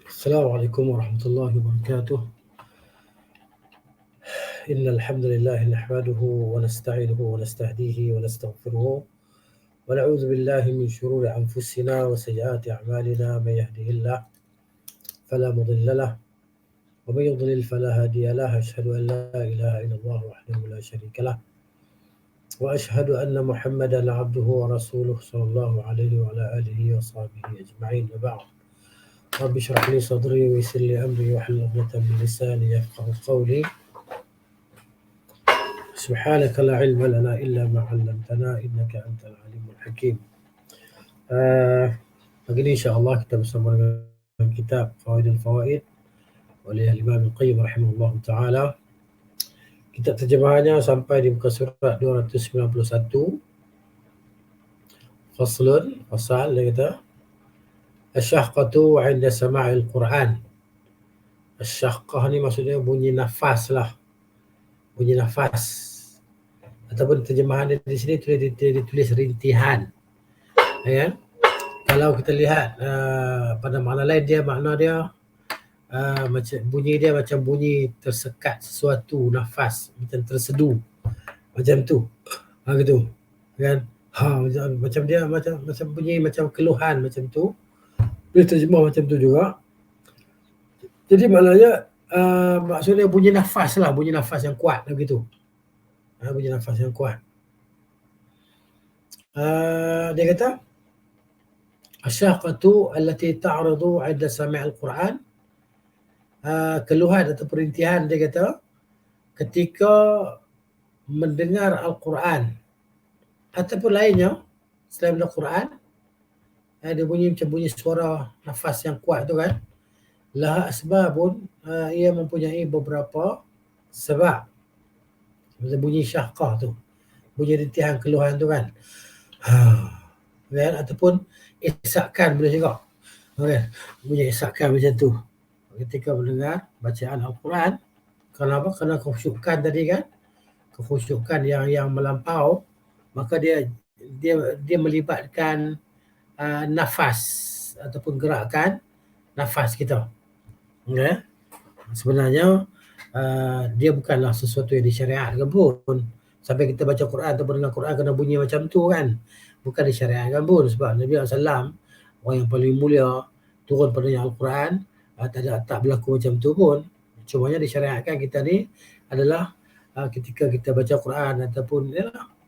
السلام عليكم ورحمة الله وبركاته. إن الحمد لله نحمده ونستعينه ونستهديه ونستغفره ونعوذ بالله من شرور أنفسنا وسيئات أعمالنا. من يهده الله فلا مضل له ومن يضلل فلا هادي له. أشهد أن لا إله إلا الله وحده لا شريك له وأشهد أن محمدا عبده ورسوله صلى الله عليه وعلى آله وصحبه أجمعين. وبعد، رب اشرح لي صدري ويسر لي أمري واحلل عقدة من لساني يفقهوا قولي. سبحانك لا علم لنا إلا ما علمتنا إنك أنت العليم الحكيم. Pagi ini insya-Allah kita bersama dengan kitab Fawaidul Fawaid oleh Imam Al-Qayyim rahimahullah taala. Kitab terjemahannya sampai di muka surat 291. Fasal dia kata Asy-syahqatu 'inda sama'il Quran. Asy-syahqah ni maksudnya bunyi nafas lah. Bunyi nafas. Ataupun terjemahan di sini ditulis rintihan. Ya. Kalau kita lihat pada makna lain makna dia macam bunyi dia macam bunyi tersekat sesuatu, nafas macam tersedu. Macam tu. Gitu. Kan? Macam dia macam bunyi macam keluhan macam tu. Boleh terjemah macam tu juga. Jadi maknanya maksudnya bunyi nafas lah, bunyi nafas yang kuat begitu. Bunyi nafas yang kuat. Dia kata Asy-syahqatu allati ta'ridu 'inda sami' al-Quran. Keluhan atau perintihan dia kata ketika mendengar Al-Quran ataupun lainnya selain Al-Quran, dia bunyi macam bunyi suara nafas yang kuat tu kan. Laha asbabun, ia mempunyai beberapa sebab. Macam bunyi syahqah tu, bunyi rintihan keluhan tu kan. Kan? Ataupun isakan boleh juga. Okay. Bunyi isakan macam tu ketika mendengar bacaan Al-Quran. Kenapa? Kerana kekhusyukan tadi kan. Kekhusyukan yang melampau, maka dia melibatkan nafas ataupun gerakan nafas kita. Okay. Sebenarnya dia bukanlah sesuatu yang disyariatkan pun. Sampai kita baca Quran atau dengar Quran kena bunyi macam tu kan. Bukan disyariatkan pun, sebab Nabi SAW orang yang paling mulia turun padanya Al-Quran, tak berlaku macam tu pun. Cumanya disyariatkan kita ni adalah ketika kita baca Quran ataupun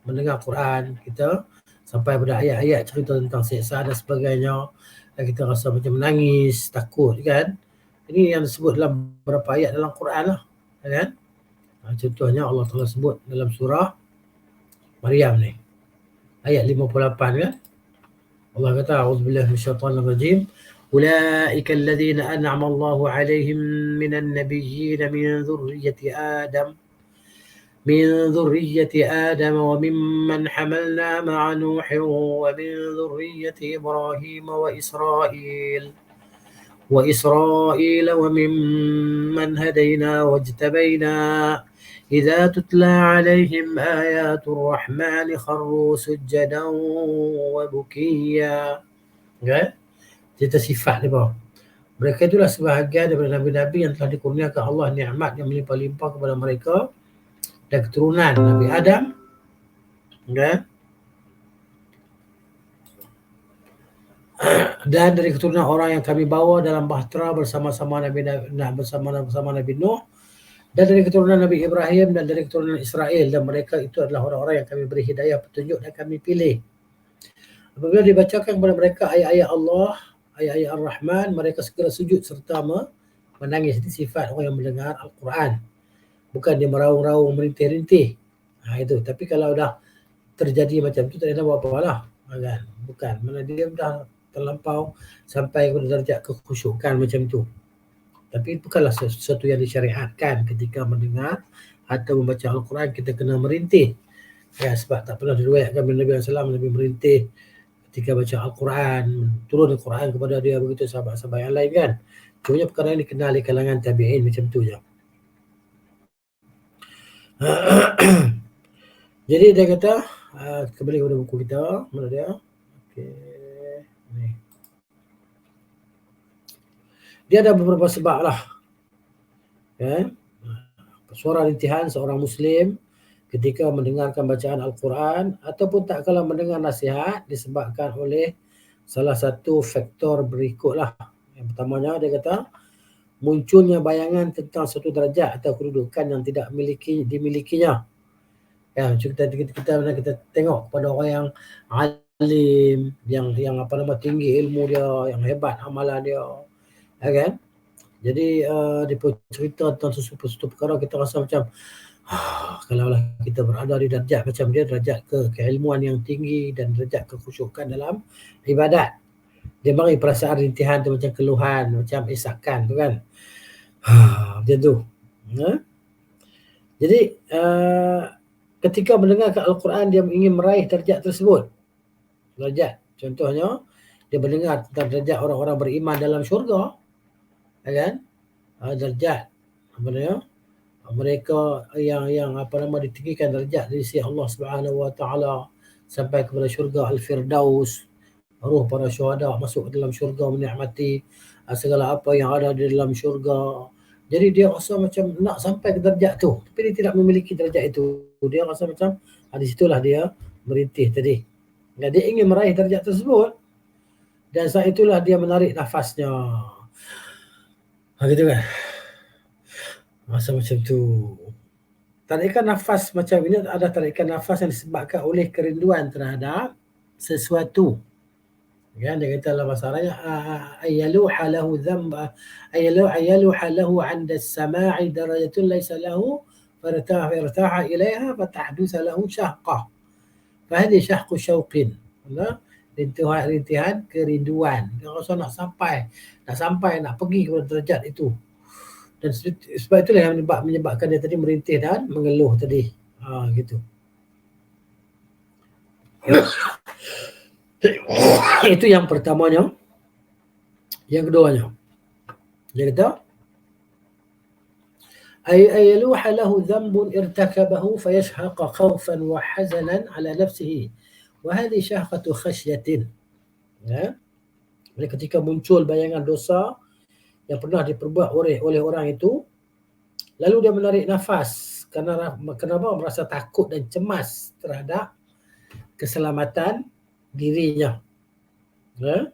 mendengar Quran, kita sampai pada ayat-ayat cerita tentang siksa dan sebagainya, kita rasa macam menangis, takut kan. Ini yang disebut dalam beberapa ayat dalam Quran lah kan. Contohnya Allah Ta'ala sebut dalam surah Maryam ni ayat 58 kan. Allah kata a'udzubillahi minasyaitonir rajim. Ulaika alladhina an'ama Allahu 'alaihim minan nabiyyin min dzurriyyati Adam wa mimman hamalna ma'a Nuhin wa min dzurriyyati Ibrahim wa Israil wa mimman hadaina wajtabaina إذا تتلى عليهم آيات الرحمن خروا سجدا وبكيا. Okay? Cerita sifat dia bawah. Mereka itulah sebahagian daripada Nabi-Nabi yang telah dikurniakan Allah nikmat yang melimpah-limpah kepada mereka dan keturunan Nabi Adam. Okay? Dan dari keturunan orang yang kami bawa dalam bahtera bersama-sama Nabi Nuh, dan dari keturunan Nabi Ibrahim dan dari keturunan Israel, dan mereka itu adalah orang-orang yang kami beri hidayah, petunjuk dan kami pilih. Apabila dibacakan kepada mereka ayat-ayat Allah, ayat-ayat Ar-Rahman, mereka segera sujud serta menangis. Itu sifat orang yang mendengar Al-Quran. Bukan dia meraung-raung, merintih-rintih. Itu. Tapi kalau dah terjadi macam tu, tak ada apa-apa lah. Kan? Bukan. Mana dia dah terlampau sampai kepada darjat kekhusyukan macam tu. Tapi bukanlah sesuatu yang disyariatkan ketika mendengar atau membaca Al-Quran kita kena merintih. Ya, sebab tak pernah diriwayatkan Nabi SAW Nabi merintih ketika baca Al-Quran, turun Al-Quran kepada dia, begitu sahabat-sahabat yang lain kan. Cuma perkara ini dikenal di kalangan tabi'in macam tu je. Jadi dia kata, kembali kepada buku kita, mana dia? Okey. Ni. Dia ada beberapa sebab lah. Ya. Suara rintihan seorang Muslim ketika mendengarkan bacaan Al-Quran ataupun tak kala mendengar nasihat disebabkan oleh salah satu faktor berikutlah. Yang pertamanya dia kata munculnya bayangan tentang suatu derajat atau kedudukan yang tidak dimilikinya. Ya, kita tengok pada orang yang alim, yang apa nama tinggi ilmu dia, yang hebat amalan dia, ya kan? Jadi dia cerita tentang sesuatu perkara kita rasa macam kalaulah kita berada di darjat macam dia, darjat keilmuan yang tinggi dan darjat kekhusyukan dalam ibadat, dia bagi perasaan rintihan tu macam keluhan, macam isakan tu kan. Macam tu. Jadi ketika mendengarkan Al-Quran dia ingin meraih darjat tersebut. Darjat, contohnya dia mendengar tentang darjat orang-orang beriman dalam syurga, ya kan? Darjat apa namanya? Mereka yang apa nama ditinggikan darjat dari sisi Allah Subhanahu Wa Taala sampai kepada syurga Al-Firdaus. Ruh para syuhada masuk ke dalam syurga menikmati segala apa yang ada di dalam syurga. Jadi dia rasa macam nak sampai ke darjat tu, tapi dia tidak memiliki darjat itu. Dia rasa macam di situlah dia merintih tadi. Dia ingin meraih darjat tersebut dan saat itulah dia menarik nafasnya. Gitu kan. Masa macam tu. Tarikan nafas macam ini ada tarikan nafas yang disebabkan oleh kerinduan terhadap sesuatu. Ya, dia kata dalam bahasa Arabnya ayaluha lahu dhanba ayaluha lahu 'inda as-sama'i darajatun laysa lahu fartaha ilaiha fatahdusa lahu syahqah. Fahadi syahqu syauqin. Rintihan kerinduan. Dia rasa nak sampai, nak pergi kepada derajat itu. Dan sebab itulah yang menyebabkan dia tadi merintih dan mengeluh tadi. Gitu. Itu yang pertamanya. Yang keduanya, dia kata ayaluha lahu dhanbun irtakabahu fayashhaqa khawfan wa hazanan ala nafsihi wa hadhi syahqatu khasyatin. Ya. Jadi ketika muncul bayangan dosa yang pernah diperbuat oleh orang itu, lalu dia menarik nafas kenapa merasa takut dan cemas terhadap keselamatan dirinya. Ya.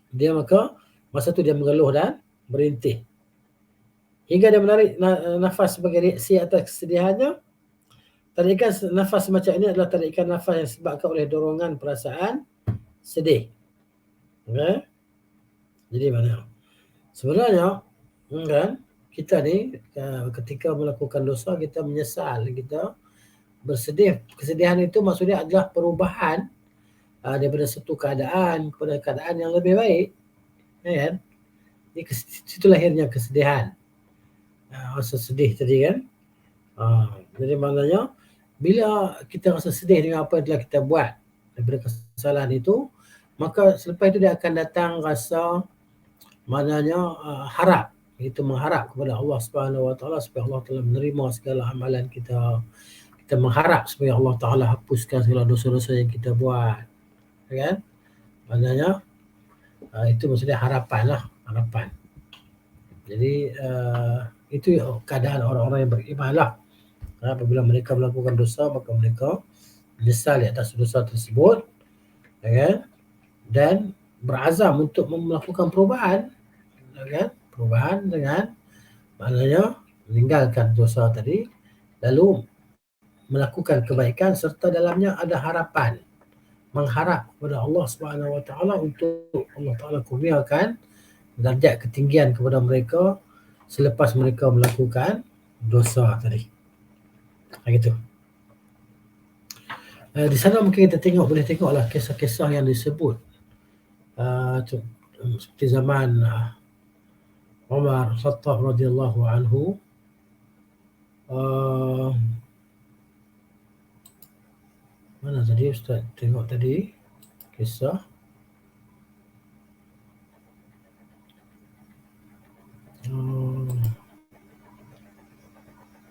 Dia maka masa tu dia mengeluh dan merintih. Hingga dia menarik nafas sebagai reaksi atas kesedihannya. Tarikan nafas macam ini adalah tarikan nafas yang disebabkan oleh dorongan perasaan sedih. Okay? Jadi mana? Sebenarnya kan kita ni ketika melakukan dosa kita menyesal, kita bersedih. Kesedihan itu maksudnya adalah perubahan daripada satu keadaan kepada keadaan yang lebih baik, ya kan? Jadi situ lahirnya kesedihan, rasa sedih tadi kan. Jadi maknanya bila kita rasa sedih dengan apa yang telah kita buat daripada kesalahan itu, maka selepas itu dia akan datang rasa maknanya harap, iaitu mengharap kepada Allah Subhanahu Wa Taala supaya Allah telah menerima segala amalan kita. Kita mengharap supaya Allah Taala hapuskan segala dosa-dosa yang kita buat. Kan? Maknanya itu maksudnya harapan lah, harapan. Jadi itu keadaan orang-orang yang beriman lah. Apabila mereka melakukan dosa maka mereka menyesal di atas dosa tersebut, ya kan? Dan berazam untuk melakukan perubahan, ya kan? Perubahan dengan maknanya meninggalkan dosa tadi lalu melakukan kebaikan serta dalamnya ada harapan, mengharap kepada Allah Subhanahu Wa Taala untuk Allah Taala kurniakan darjat ketinggian kepada mereka selepas mereka melakukan dosa tadi. Gitu. Di sana mungkin kita boleh tengoklah kisah-kisah yang disebut seperti zaman Umar Khattab radhiyallahu anhu. Mana tadi Ustaz tengok tadi kisah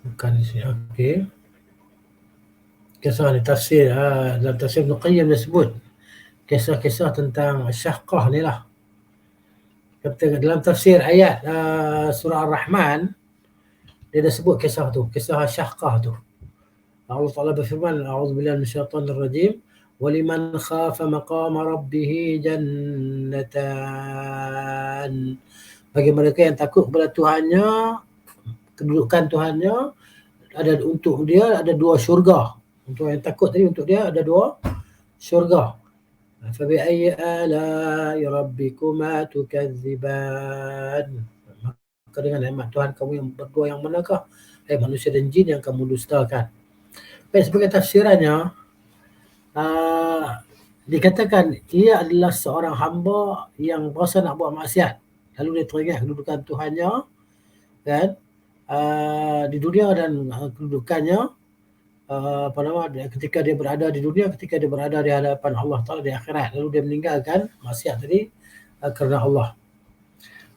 bukan di sini. Okey. Kisah ni tafsir dalam tafsir Ibn Qayyim disebut kisah-kisah tentang syahqah ni lah. Kata dalam tafsir ayat surah Ar-Rahman, dia dah sebut kisah tu, kisah Syahqah tu. Allah Ta'ala berfirman, a'udzubillahi minasyaitonir rajim, waliman khafa maqama rabbih jannatan. Bagi mereka yang takut kepada Tuhannya, kedudukan Tuhannya, ada untuk dia ada dua syurga. Untuk yang takut tadi, untuk dia ada dua syurga. Fabi ayyi ala'i rabbikuma tukadziban. Maka dengan nikmat Tuhan kamu yang berdua yang manakah? Manusia dan jin yang kamu dustakan. Baik, sebagai tafsirannya, dikatakan ia adalah seorang hamba yang berasa nak buat maksiat, lalu dia teringat kedudukan Tuhannya, kan, di dunia dan kedudukannya, ketika dia berada di dunia, ketika dia berada di hadapan Allah Ta'ala di akhirat, lalu dia meninggalkan maksiat tadi kerana Allah.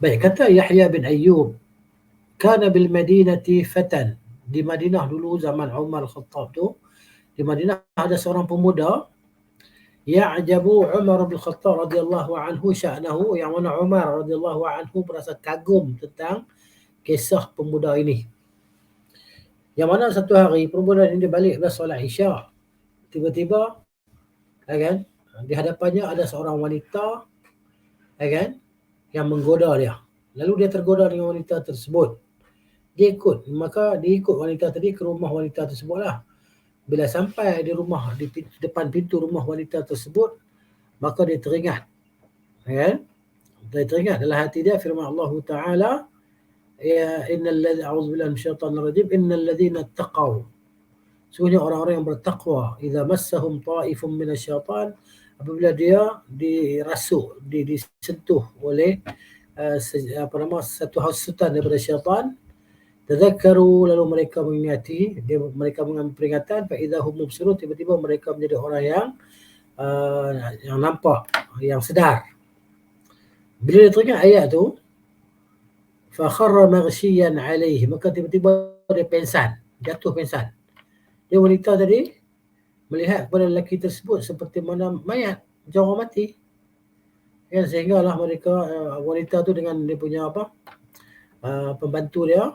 Baik, kata Yahya bin Ayyub, kana bil Madinati fatan. Di Madinah dulu zaman Umar Khattab tu, di Madinah ada seorang pemuda, ya'jabu Umar bin Khattab radhiyallahu anhu sya'nahu, yang mana Umar radhiyallahu anhu berasa kagum tentang kisah pemuda ini. Yang mana satu hari pemuda ini dia balik dari solat Isya, tiba-tiba, kan, di hadapannya ada seorang wanita, kan, yang menggoda dia. Lalu dia tergoda dengan wanita tersebut. Dia ikut wanita tadi ke rumah wanita tersebut lah. Bila sampai di rumah, di depan pintu rumah wanita tersebut, maka dia teringat, kan? Dia teringat dalam hati dia firman Allah Ta'ala, ya a'udzubillahi minasyaitonir rajim, innal ladzina taqaw, sesungguhnya orang-orang yang bertakwa, idza massahum ta'ifun minasyaitan, apabila dia dirasuk, disentuh oleh satu hasutan daripada syaitan, tadzakkaru, lalu mereka mengingati, mereka mengambil peringatan, fa idza hum mubsirun, tiba-tiba mereka menjadi orang yang nampak, yang sedar. Bila dia teringat ayat tu, fa kharra maghshiyan alaihi, maka tiba-tiba dia pingsan, jatuh pingsan. Dia wanita tadi melihat kepada lelaki tersebut seperti mana mayat, macam orang mati. Ya, sehinggalah mereka, wanita tu dengan dia punya pembantu dia,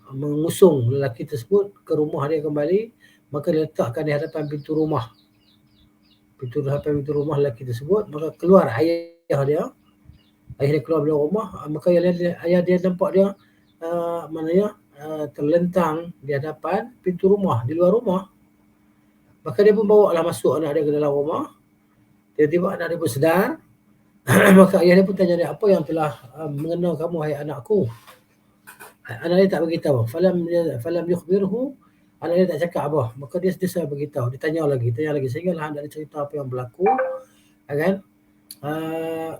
mengusung lelaki tersebut ke rumah dia kembali. Maka dia letakkan di hadapan pintu rumah lelaki tersebut. Maka keluar ayah dia keluar dari rumah. Maka ayah dia nampak dia terlentang di hadapan pintu rumah, di luar rumah. Maka dia pun bawa lah masuk anak dia ke dalam rumah. Tiba-tiba anak dia pun sedar. Maka ayah dia pun tanya dia, apa yang telah mengenal kamu, hai anakku? Anak dia tak beritahu. Falam yukhbirhu, anak dia tak cakap apa. Maka dia sentiasa beritahu. Dia tanya lagi. Sehinggalah anak dia cerita apa yang berlaku. Kan?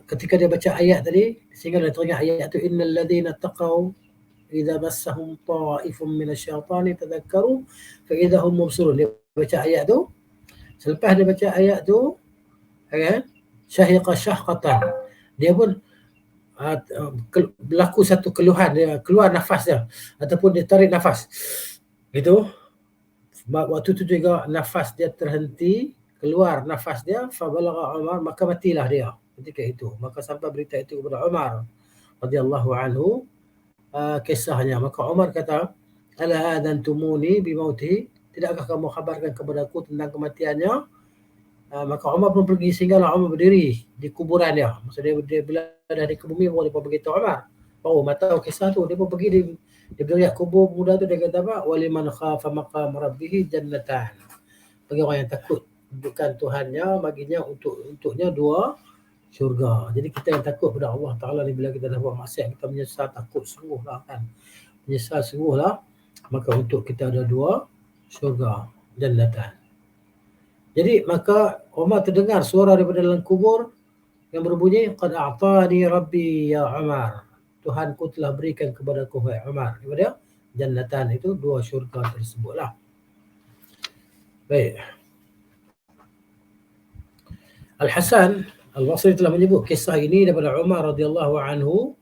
Ketika dia baca ayat tadi, sehingga dia teringat ayat tu, innal ladzina taqaw idza massahum ta'ifun minasyaitani tadzakkaru fa idza hum mubsirun. Dia baca ayat tu. Selepas dia baca ayat tu, kan? Syahiqa syahqatan. Dia pun berlaku satu keluhan, dia keluar nafas dia, ataupun dia tarik nafas gitu. Waktu tu juga nafas dia terhenti, keluar nafas dia, fabalagha Umar, maka matilah dia ketika itu. Maka sampai berita itu kepada Umar radhiyallahu anhu, kisahnya. Maka Umar kata, ala adantumuni bimauti, tidakkah kamu khabarkan kepadaku tentang kematiannya? Maka Umar pun pergi, sehinggalah Umar berdiri di kuburan dia. Maksudnya dia bila dah di bumi, baru dia pun beritahu Umar. Baru tahu kisah tu, dia pun pergi dia berdiri kubur muda tu, dia kata apa? Waliman khafa maqam rabbih jannatan. Bagi orang yang takut kedudukan Tuhannya, baginya untuknya dua syurga. Jadi kita yang takut kepada Allah Ta'ala ni, bila kita dah buat maksiat, kita menyesal, takut sungguh lah kan. Menyesal sungguh lah. Maka untuk kita ada dua syurga, jannatan. Jadi maka Umar terdengar suara daripada dalam kubur yang berbunyi, qad a'tani rabbi ya Umar, Tuhanku telah berikan kepadaku wahai Umar. Daripada jannatan itu, dua syurga tersebutlah. Baik. Al-Hasan Al-Basri telah menyebut kisah ini daripada Umar radhiyallahu anhu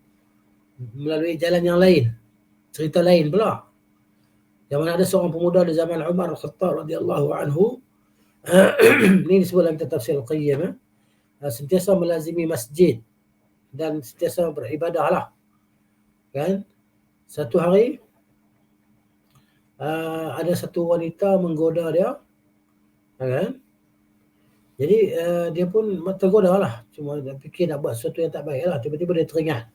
melalui jalan yang lain, cerita lain pula. Yang mana ada seorang pemuda di zaman Umar Khattab radhiyallahu anhu, ini disebut dalam kitab Tafsir Al-Qayyim, sentiasa melazimi masjid dan sentiasa beribadah lah. Kan? Satu hari ada satu wanita menggoda dia, kan? Jadi dia pun tergoda lah, cuma dia fikir nak buat sesuatu yang tak baik lah. Tiba-tiba dia teringat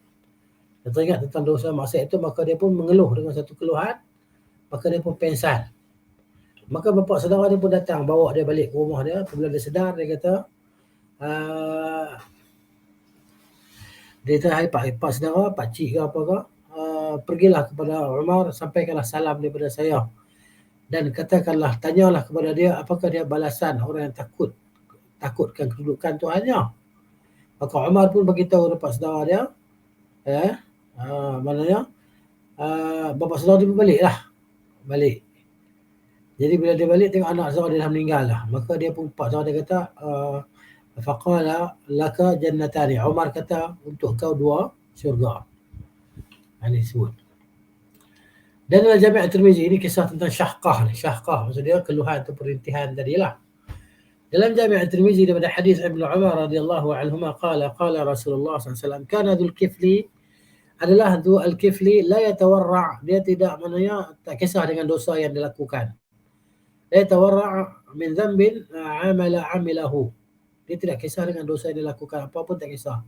tentang dosa maksiat itu, maka dia pun mengeluh dengan satu keluhan, maka dia pun pengsan. Maka bapa saudara dia pun datang, bawa dia balik ke rumah dia. Apabila dia sedar, dia kata, dia kata, hai pak saudara, pak cik ke apa ke, pergilah kepada Umar, sampaikanlah salam daripada saya. Dan katakanlah, tanyalah kepada dia, apakah dia balasan orang yang takutkan kedudukan Tuhannya. Maka Umar pun beritahu kepada saudara dia, maknanya bapa saudara dia balik. Jadi bila dia balik, tengok anak saudara dia dah meninggal lah. Maka dia pun, pak saudara dia kata, faqala laka jannatani. Umar kata, untuk kau 2 syurga. Ini sebut. Dan dalam Jami' At-Tirmizi, ini kisah tentang syahqah. Syahqah maksudnya keluhan atau perintihan tadilah. Dalam Jami' At-Tirmizi daripada hadis Ibnu Umar radhiyallahu anhuma qala Rasulullah SAW, kana dzul kifli, adalah dzul al-kifli la yatawarra', dia tidak tak kisah dengan dosa yang dilakukan. La yatawarra' min dhanbin amilahu, dia tidak kisah dengan dosa yang dilakukan, apa pun tak kisah.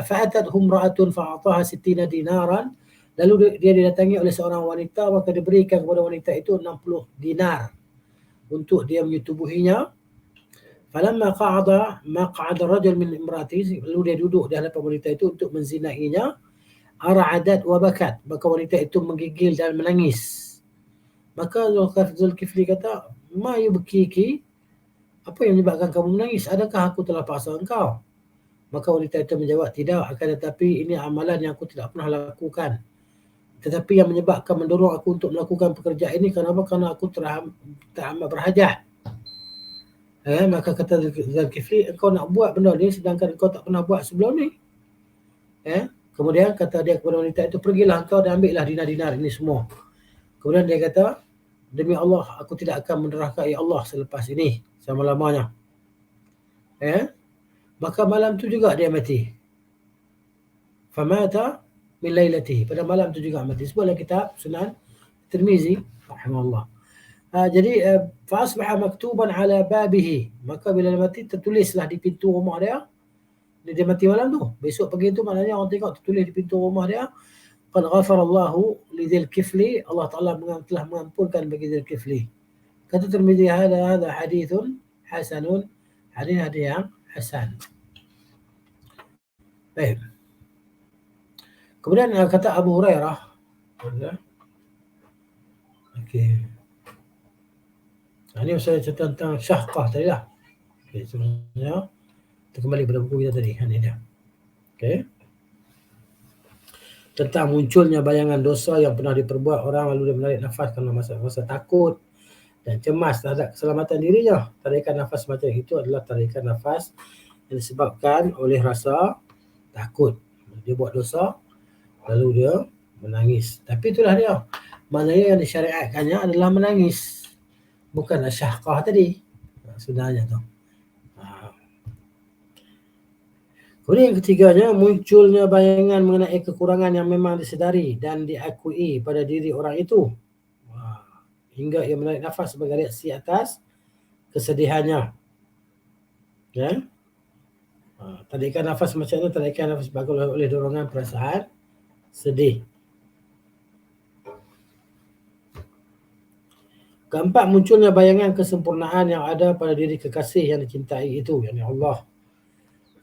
Fa'atadhum ra'atun fa'ataha 60 dinaran, lalu dia didatangi oleh seorang wanita, maka diberikan kepada wanita itu 60 dinar untuk dia menyetubuhinya. Falamma qa'ada maq'ad ar-rajul min imra'atihi, lalu dia duduk di hadapan wanita itu untuk menzinainya. Ara'adat wa bakat, maka wanita itu menggigil dan menangis. Maka Zulkifli kata, ma yubkiki, apa yang menyebabkan kamu menangis? Adakah aku telah paksa engkau? Maka wanita itu menjawab, tidak, akan tetapi ini amalan yang aku tidak pernah lakukan. Tetapi yang menyebabkan mendorong aku untuk melakukan pekerjaan ini, kenapa? Kerana aku teramat berhajat. Maka kata Zulkifli, engkau nak buat benda ni sedangkan engkau tak pernah buat sebelum ni. Kemudian kata dia kepada wanita itu, pergilah engkau dan ambillah dinar-dinar ini semua. Kemudian dia kata, demi Allah, aku tidak akan menderhakai Allah selepas ini, selama-lamanya. Maka malam tu juga dia mati. Famata min lailatihi, pada malam tu juga mati. Sebab dalam kitab Sunan Tirmizi rahimahullah. Jadi fa asbaha maktuban ala babihi, maka bila dia mati tertulislah di pintu rumah dia. Dia mati malam tu. Besok pagi tu maknanya orang tengok tertulis di pintu rumah dia, qad ghafarallahu li dzil kifli, Allah Taala telah mengampunkan bagi dzil kifli. Kata Tirmizi, hadha hadithun hasanun, hadis yang hasan. Baik. Kemudian kata Abu Hurairah, okey. Ini saya cerita tentang syahqah tadi lah. Okey, sebenarnya kita kembali pada buku kita tadi. Ini dia. Okey. Tentang munculnya bayangan dosa yang pernah diperbuat orang, lalu dia menarik nafas kerana masa takut dan cemas terhadap keselamatan dirinya. Tarikan nafas macam itu adalah tarikan nafas yang disebabkan oleh rasa takut. Dia buat dosa, lalu dia menangis. Tapi itulah dia. Maknanya yang disyariatkannya adalah menangis, bukanlah syahqah tadi. Sebenarnya tu. Kemudian yang ketiganya, munculnya bayangan mengenai kekurangan yang memang disedari dan diakui pada diri orang itu, hingga ia menarik nafas sebagai reaksi atas kesedihannya. Tarikan nafas macam itu, tarikan nafas sebagai oleh dorongan perasaan sedih. Keempat, munculnya bayangan kesempurnaan yang ada pada diri kekasih yang dicintai itu, yakni Allah.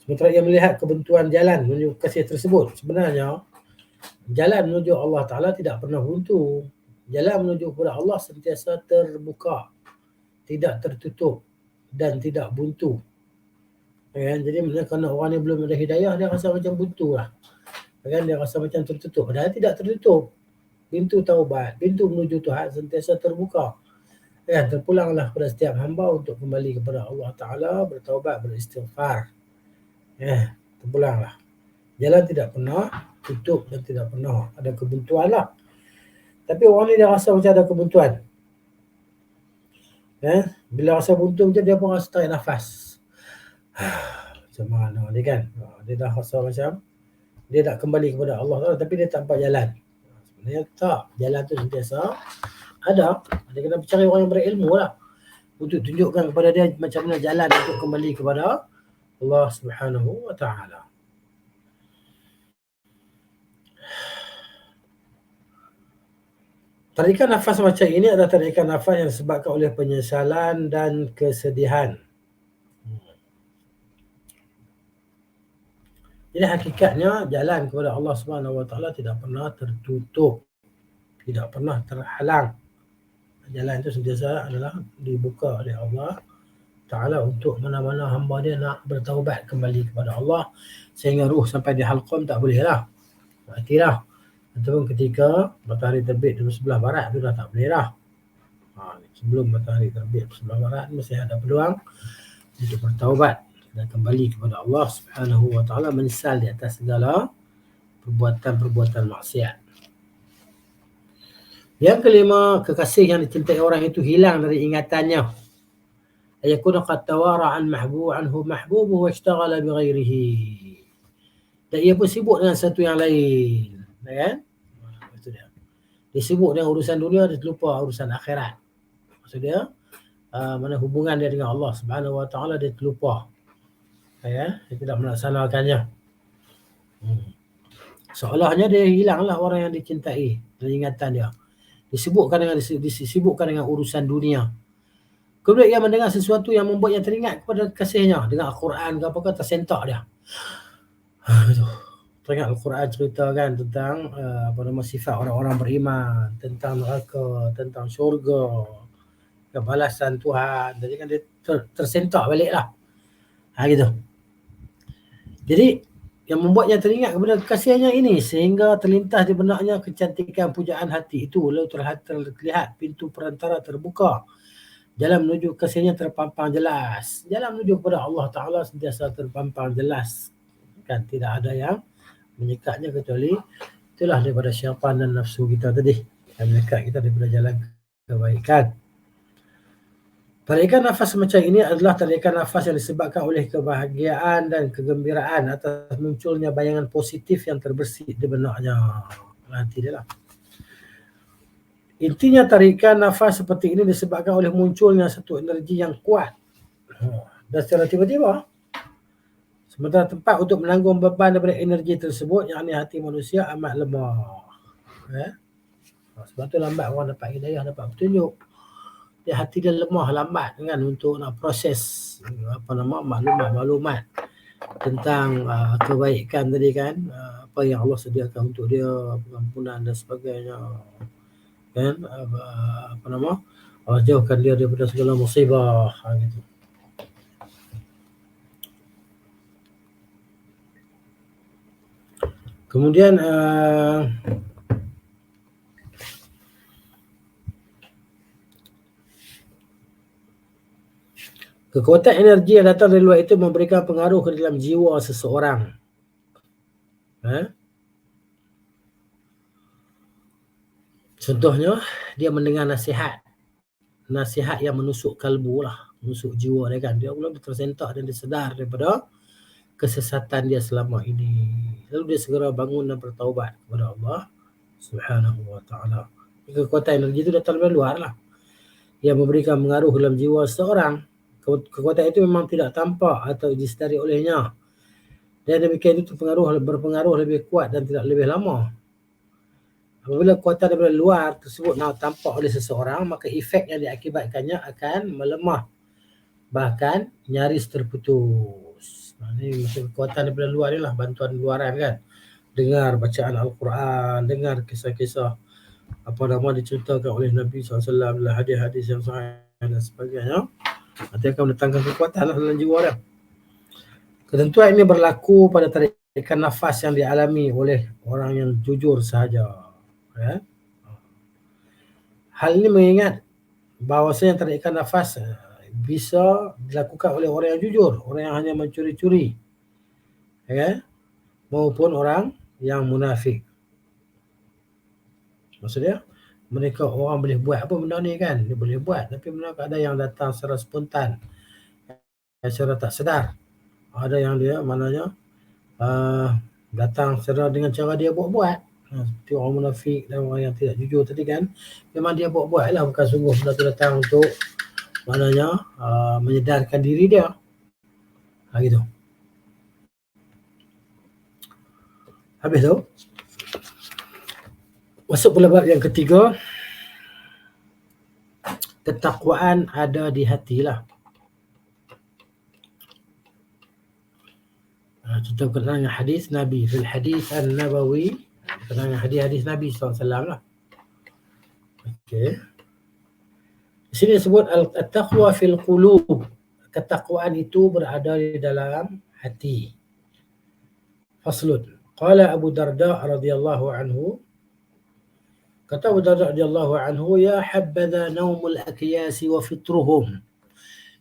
Sementara ia melihat kebentuan jalan menuju kasih tersebut. Sebenarnya jalan menuju Allah Ta'ala tidak pernah buntu. Jalan menuju kepada Allah sentiasa terbuka, tidak tertutup dan tidak buntu. Jadi kerana orang ni belum ada hidayah, dia rasa macam buntu lah. Dia rasa macam tertutup. Padahal tidak tertutup. Pintu taubat, pintu menuju Tuhan sentiasa terbuka. Terpulanglah kepada setiap hamba untuk kembali kepada Allah Ta'ala, bertaubat, beristighfar. Terpulanglah. Jalan tidak pernah tutup dan tidak pernah ada kebuntuan lah. Tapi orang ni dia rasa macam ada kebuntuan. Bila rasa buntu macam, dia pun rasa tarik nafas. macam mana dia kan. Dia dah rasa macam dia nak kembali kepada Allah Taala tapi dia tak nampak jalan. Sebenarnya tak, jalan tu sentiasa ada. Dia kena cari orang yang berilmu lah untuk tunjukkan kepada dia macam mana jalan untuk kembali kepada Allah Subhanahu wa taala. Tarikan nafas macam ini adalah tarikan nafas yang disebabkan oleh penyesalan dan kesedihan. Jadi hakikatnya jalan kepada Allah Subhanahu wa taala tidak pernah tertutup, tidak pernah terhalang. Jalan itu sentiasa adalah dibuka oleh Allah Ta'ala untuk mana-mana hamba dia nak bertaubat kembali kepada Allah sehingga ruh sampai di halqum tak boleh lah. Matilah. Ataupun ketika matahari terbit di sebelah barat tu dah tak boleh lah. Sebelum matahari terbit di sebelah barat mesti ada peluang untuk bertaubat dan kembali kepada Allah Subhanahu wa taala, menyesal di atas segala perbuatan-perbuatan maksiat. Yang kelima, kekasih yang dicintai orang itu hilang dari ingatannya. Ayakuna qad tawara an anhu mahbubuhu wa ishtaghala bi ghairihi. Dan ia pun sibuk dengan sesuatu yang lain, kan? Maksud dia. Dia sibuk dengan urusan dunia, dia terlupa urusan akhirat. Maksud dia, mana hubungan dia dengan Allah Subhanahu wa taala dia terlupa. Ya, dia tidak melaksanakannya. Seolahnya dia hilanglah orang yang dicintai dari ingatan dia. Disibukkan dengan urusan dunia. Kemudian ia mendengar sesuatu yang membuatnya teringat kepada kasihnya, dengan Al-Quran ke apakah tersentak dia. Teringat Al-Quran cerita kan tentang sifat orang-orang beriman, tentang neraka, tentang syurga, kebalasan Tuhan. Jadi kan dia tersentak baliklah. Gitu. Jadi yang membuatnya teringat kepada kasihnya ini sehingga terlintas di benaknya kecantikan pujaan hati itu, lalu terlihat pintu perantara terbuka. Jalan menuju kasihnya terpampang jelas. Jalan menuju kepada Allah Ta'ala sentiasa terpampang jelas. Kan tidak ada yang menyekatnya kecuali itulah daripada syaitan dan nafsu kita tadi yang menyekat kita daripada jalan kebaikan. Tarikan nafas macam ini adalah tarikan nafas yang disebabkan oleh kebahagiaan dan kegembiraan atas munculnya bayangan positif yang terbersih di benaknya. Nanti dia lah. Intinya tarikan nafas seperti ini disebabkan oleh munculnya satu energi yang kuat dan secara tiba-tiba. Sementara tempat untuk menanggung beban daripada energi tersebut, yakni hati manusia amat lemah. Sebab tu lambat orang dapat hidayah, dapat petunjuk. Dia hati dia lemah, lambat kan untuk nak proses maklumat tentang kebaikan tadi kan, apa yang Allah sediakan untuk dia, pengampunan dan sebagainya kan, Allah jauhkan dia daripada segala musibah gitu. Kemudian kekuatan energi yang datang dari luar itu memberikan pengaruh ke dalam jiwa seseorang. Contohnya, dia mendengar nasihat yang menusuk kalbu lah, menusuk jiwa dia kan. Dia belum tersentak dan disedar daripada kesesatan dia selama ini. Lalu dia segera bangun dan bertaubat kepada Allah Subhanahu wa taala. Kekuatan energi itu datang dari luar lah, yang memberikan pengaruh dalam jiwa seseorang. Kekuatan itu memang tidak tampak atau disedari olehnya. Dan demikian itu berpengaruh lebih kuat dan tidak lebih lama. Apabila kekuatan daripada luar tersebut nak tampak oleh seseorang, maka efek yang diakibatkannya akan melemah, bahkan nyaris terputus. Ini kekuatan daripada luar ni lah, bantuan luaran kan. Dengar bacaan Al-Quran, dengar kisah-kisah diceritakan oleh Nabi SAW dalam hadis-hadis yang sahih dan sebagainya. Nanti akan mendatangkan kekuatan dalam jiwa dia. Ketentuan ini berlaku pada tarikan nafas yang dialami oleh orang yang jujur sahaja. Hal ini mengingat bahawasanya tarikan nafas bisa dilakukan oleh orang yang jujur, orang yang hanya mencuri-curi, maupun orang yang munafik. Maksudnya, mereka orang boleh buat apa benda ni kan, dia boleh buat, tapi benda ada yang datang secara spontan, secara tak sedar. Ada yang dia maknanya datang secara dengan cara dia buat-buat. Seperti orang munafik dan orang yang tidak jujur tadi kan, memang dia buat-buat lah, bukan sungguh benda tu datang untuk maknanya menyedarkan diri dia. Gitu. Habis tu, masuk pula bab yang ketiga, ketakwaan ada di hati lah. Contoh berkenaan dengan hadis Nabi, fil hadis an-nabawi, berkenaan dengan hadis-hadis Nabi SAW lah. Okey. Di sini disebut at-taqwa fil qulub. Ketakwaan itu berada di dalam hati. Faslun. Qala Abu Darda radhiyallahu anhu, kata Abu Darda radhiyallahu anhu, ya habadha naumul akyasi wa fitruhum,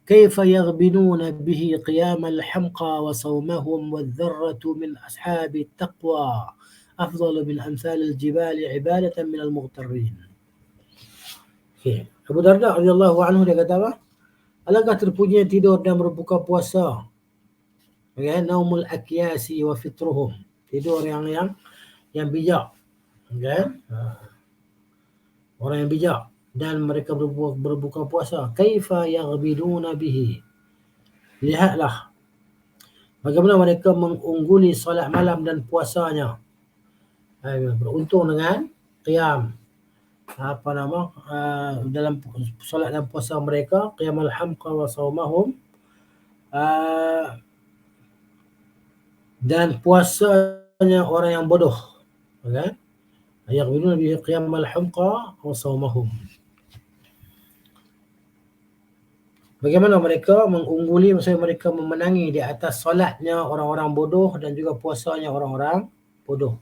كيف يغبنون به قيام الحمقى وصومهم والذرة من أصحاب التقوى أفضل من أمثال الجبال عبادة من المغترين. Okay. Abu Darda radhiyallahu anhu dia kata apa? Alangkah terpujinya tidur dan berbuka puasa. Okay. Naumul akyasi wa fitruhum. Tidur yang bijak. Okay. Orang yang bijak dan mereka berbuka puasa. Kaifa yaghbiduna bihi. Lihatlah bagaimana mereka mengungguli solat malam dan puasanya. Beruntung dengan qiyam dalam solat dan puasa mereka, qiyamul hamqa wa saumahum, dan puasanya orang yang bodoh. Okay? Yaghbiduna bihi qiyamul hamqa wa saumahum. Bagaimana mereka mengungguli, maksudnya mereka memenangi di atas solatnya orang-orang bodoh dan juga puasanya orang-orang bodoh.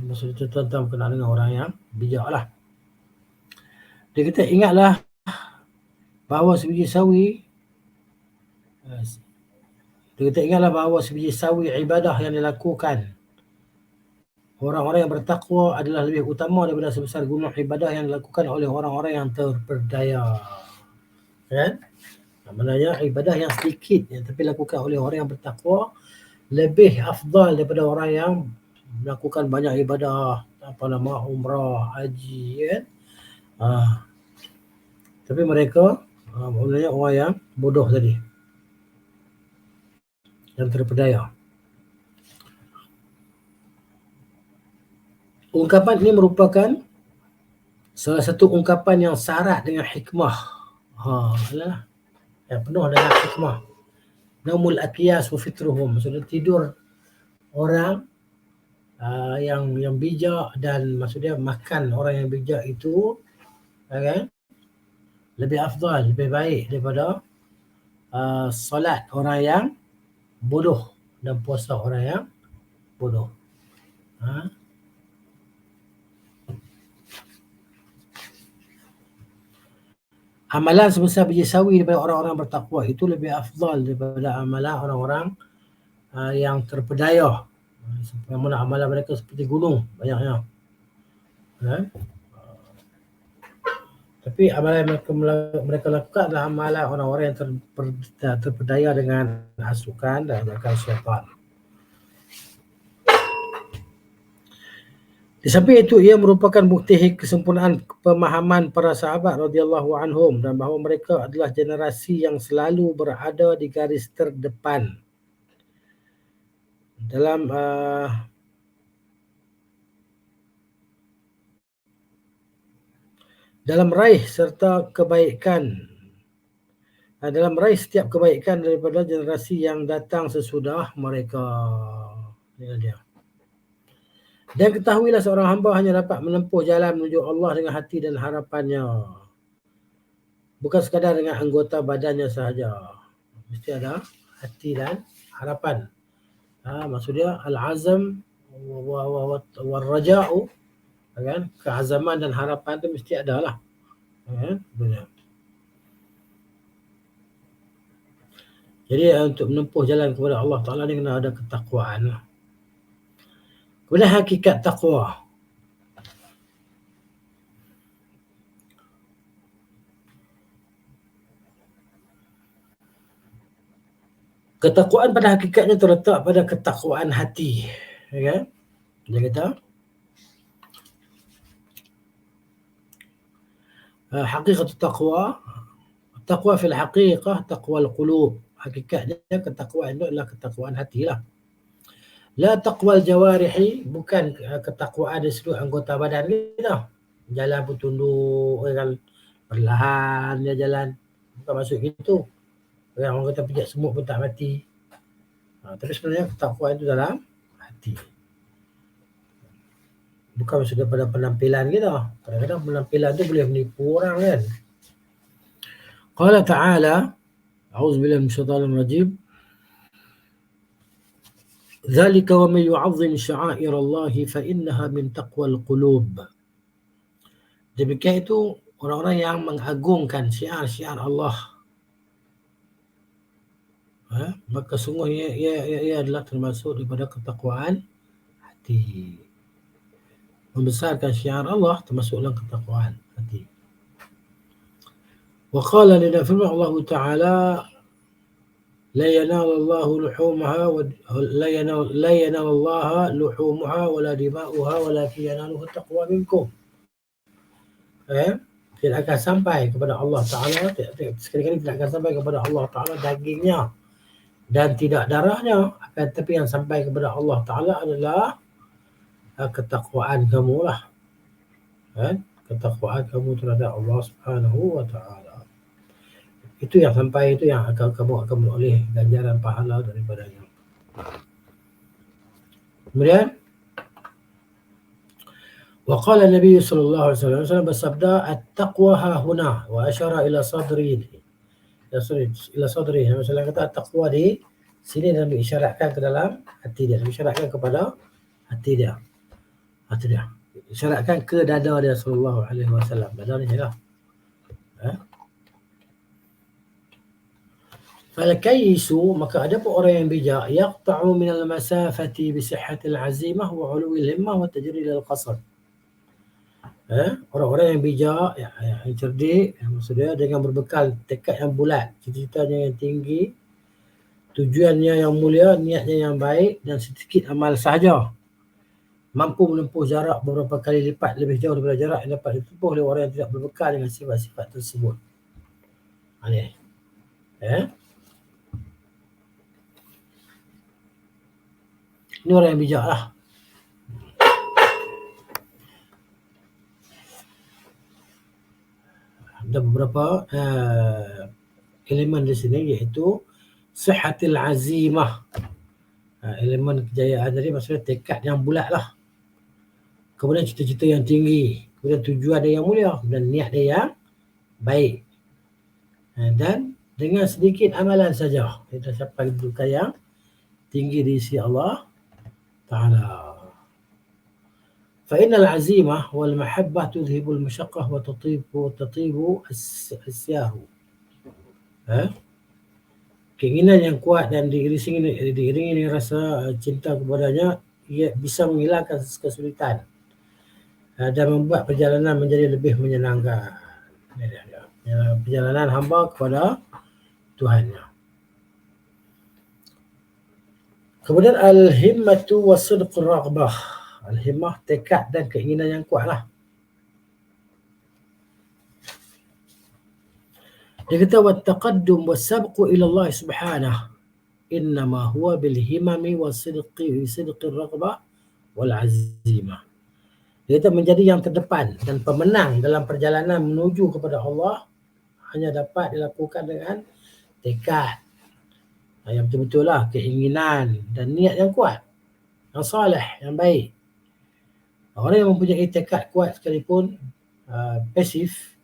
Maksudnya tuan-tuan berkenaan dengan orang yang bijak lah. Dia kata ingatlah bahawa sebiji sawi ibadah yang dilakukan orang-orang yang bertakwa adalah lebih utama daripada sebesar gunung ibadah yang dilakukan oleh orang-orang yang terperdaya. Kan? Maksudnya ibadah yang sedikit yang tapi dilakukan oleh orang yang bertakwa lebih afdal daripada orang yang melakukan banyak ibadah, umrah, haji, kan? Tapi mereka maksudnya orang yang bodoh tadi, yang terpedaya. Ungkapan ini merupakan salah satu ungkapan yang syarat dengan hikmah. Yang penuh dengan hikmah. Naumul akyas wa fitruhum. Maksudnya tidur orang yang bijak, dan maksudnya makan orang yang bijak itu kan, lebih afdal, lebih baik daripada solat orang yang bodoh dan puasa orang yang bodoh. Amalan sebesar biji sawi daripada orang-orang bertakwa itu lebih afdal daripada amalan orang-orang yang terpedaya. Mana amalan mereka seperti gunung banyaknya. Tapi amalan mereka lakukan adalah amalan orang-orang yang terpedaya dengan hasukan dan ajakan syaitan. Di samping itu, ia merupakan bukti kesempurnaan pemahaman para sahabat radhiyallahu anhum, dan bahawa mereka adalah generasi yang selalu berada di garis terdepan dalam meraih setiap kebaikan daripada generasi yang datang sesudah mereka. Dan ketahuilah seorang hamba hanya dapat menempuh jalan menuju Allah dengan hati dan harapannya, bukan sekadar dengan anggota badannya sahaja. Mesti ada hati dan harapan. Maksudnya al-azam wal-raja'u, kan? Keazaman dan harapan itu mesti ada lah. Jadi untuk menempuh jalan kepada Allah Ta'ala ni kena ada ketakwaan. Kemudian hakikat takwa. Ketakwaan pada hakikatnya terletak pada ketakwaan hati. Ya. Dia kata, hakikat taqwa, taqwa fil haqiqah taqwa al-qulub. Hakikatnya ketakwaan itu adalah ketakwaan hati lah. La taqwal jawarihi, bukan ketakwaan di seluruh anggota badan kita. Jalan pun tunduk, kan, perlahan dia jalan. Bukan maksud gitu. Orang kata pijak semut pun tak mati. Tapi sebenarnya ketakwaan itu dalam hati. Bukan maksud daripada penampilan kita. Kadang-kadang penampilan itu boleh menipu orang kan. Qala ta'ala, a'udzubillahi minasyaitonir rajim. ذلك ومن يعظم شعائر الله فإنها من تقوى القلوب. Demikian itu orang-orang yang mengagungkan syiar-syiar Allah, maka sungguhnya ia adalah termasuk daripada ketakwaan hati. Membesarkan syiar Allah termasuk dalam ketakwaan hati. Wa qala lana firman Allah Ta'ala, la yanal Allah luhumha wa la yanal Allah luhumha wala dima'uha walakin yanaluhu taqwa minkum. Tidak akan sampai kepada Allah Ta'ala, sekali-kali tidak akan sampai kepada Allah Ta'ala dagingnya dan tidak darahnya, akan tetapi yang sampai kepada Allah Ta'ala adalah ketakwaan kamu lah. Ketakwaan kamu terhadap Allah Subhanahu wa Ta'ala. Itu yang sampai, itu yang kamu akan menoleh ganjaran pahala daripadanya. Kemudian وقال النبي صلى الله عليه وسلم bersabda, at-taqwa hahuna, wa asyara ila sadri, ila sadri. Maksudnya kata at-taqwa di sini dan diisyaratkan ke dalam hati dia, diisyaratkan kepada hati dia, isyaratkan ke dada dia sallallahu alaihi wasallam. Dada ni lah. Falkaisu, maka ada pun orang yang bijak, yaqta'u min al-masafati bi sihhatil azimah wa 'uluwil himmah wa tajrid al-qasd. Orang-orang yang bijak, yang cerdik, maksudnya dengan berbekal tekad yang bulat, cita-citanya yang tinggi, tujuannya yang mulia, niatnya yang baik dan sedikit amal sahaja, mampu menempuh jarak beberapa kali lipat lebih jauh daripada jarak yang dapat ditempuh oleh orang yang tidak berbekal dengan sifat-sifat tersebut. Ini orang yang bijak lah. Ada beberapa elemen di sini, iaitu sihhatil azimah. Elemen kejayaan tadi maksudnya tekad yang bulat lah. Kemudian cita-cita yang tinggi. Kemudian tujuan dia yang mulia. Dan niat dia yang baik. Dan dengan sedikit amalan saja kita sampai kedudukan yang tinggi di sisi Allah Ta'ala. فإن العزيمة والمحبة تذهب المشقة وتطيب السياه. Keinginan yang kuat dan diiringi rasa cinta kepadanya, ia bisa menghilangkan kesulitan dan membuat perjalanan menjadi lebih menyenangkan. Perjalanan hamba kepada Tuhannya. Kemudian al-himmatu wa sidqur raghbah. Al-himmah, tekad dan keinginan yang kuat lah. Dia kata, wattaqaddum wassabqu ila Allah subhanahu innama huwa bil himami wa sidqir raghbah wal azimah. Dia kata menjadi yang terdepan dan pemenang dalam perjalanan menuju kepada Allah hanya dapat dilakukan dengan tekad yang betul-betul lah, keinginan dan niat yang kuat, yang soleh, yang baik. Orang yang mempunyai tekad kuat sekalipun pasif,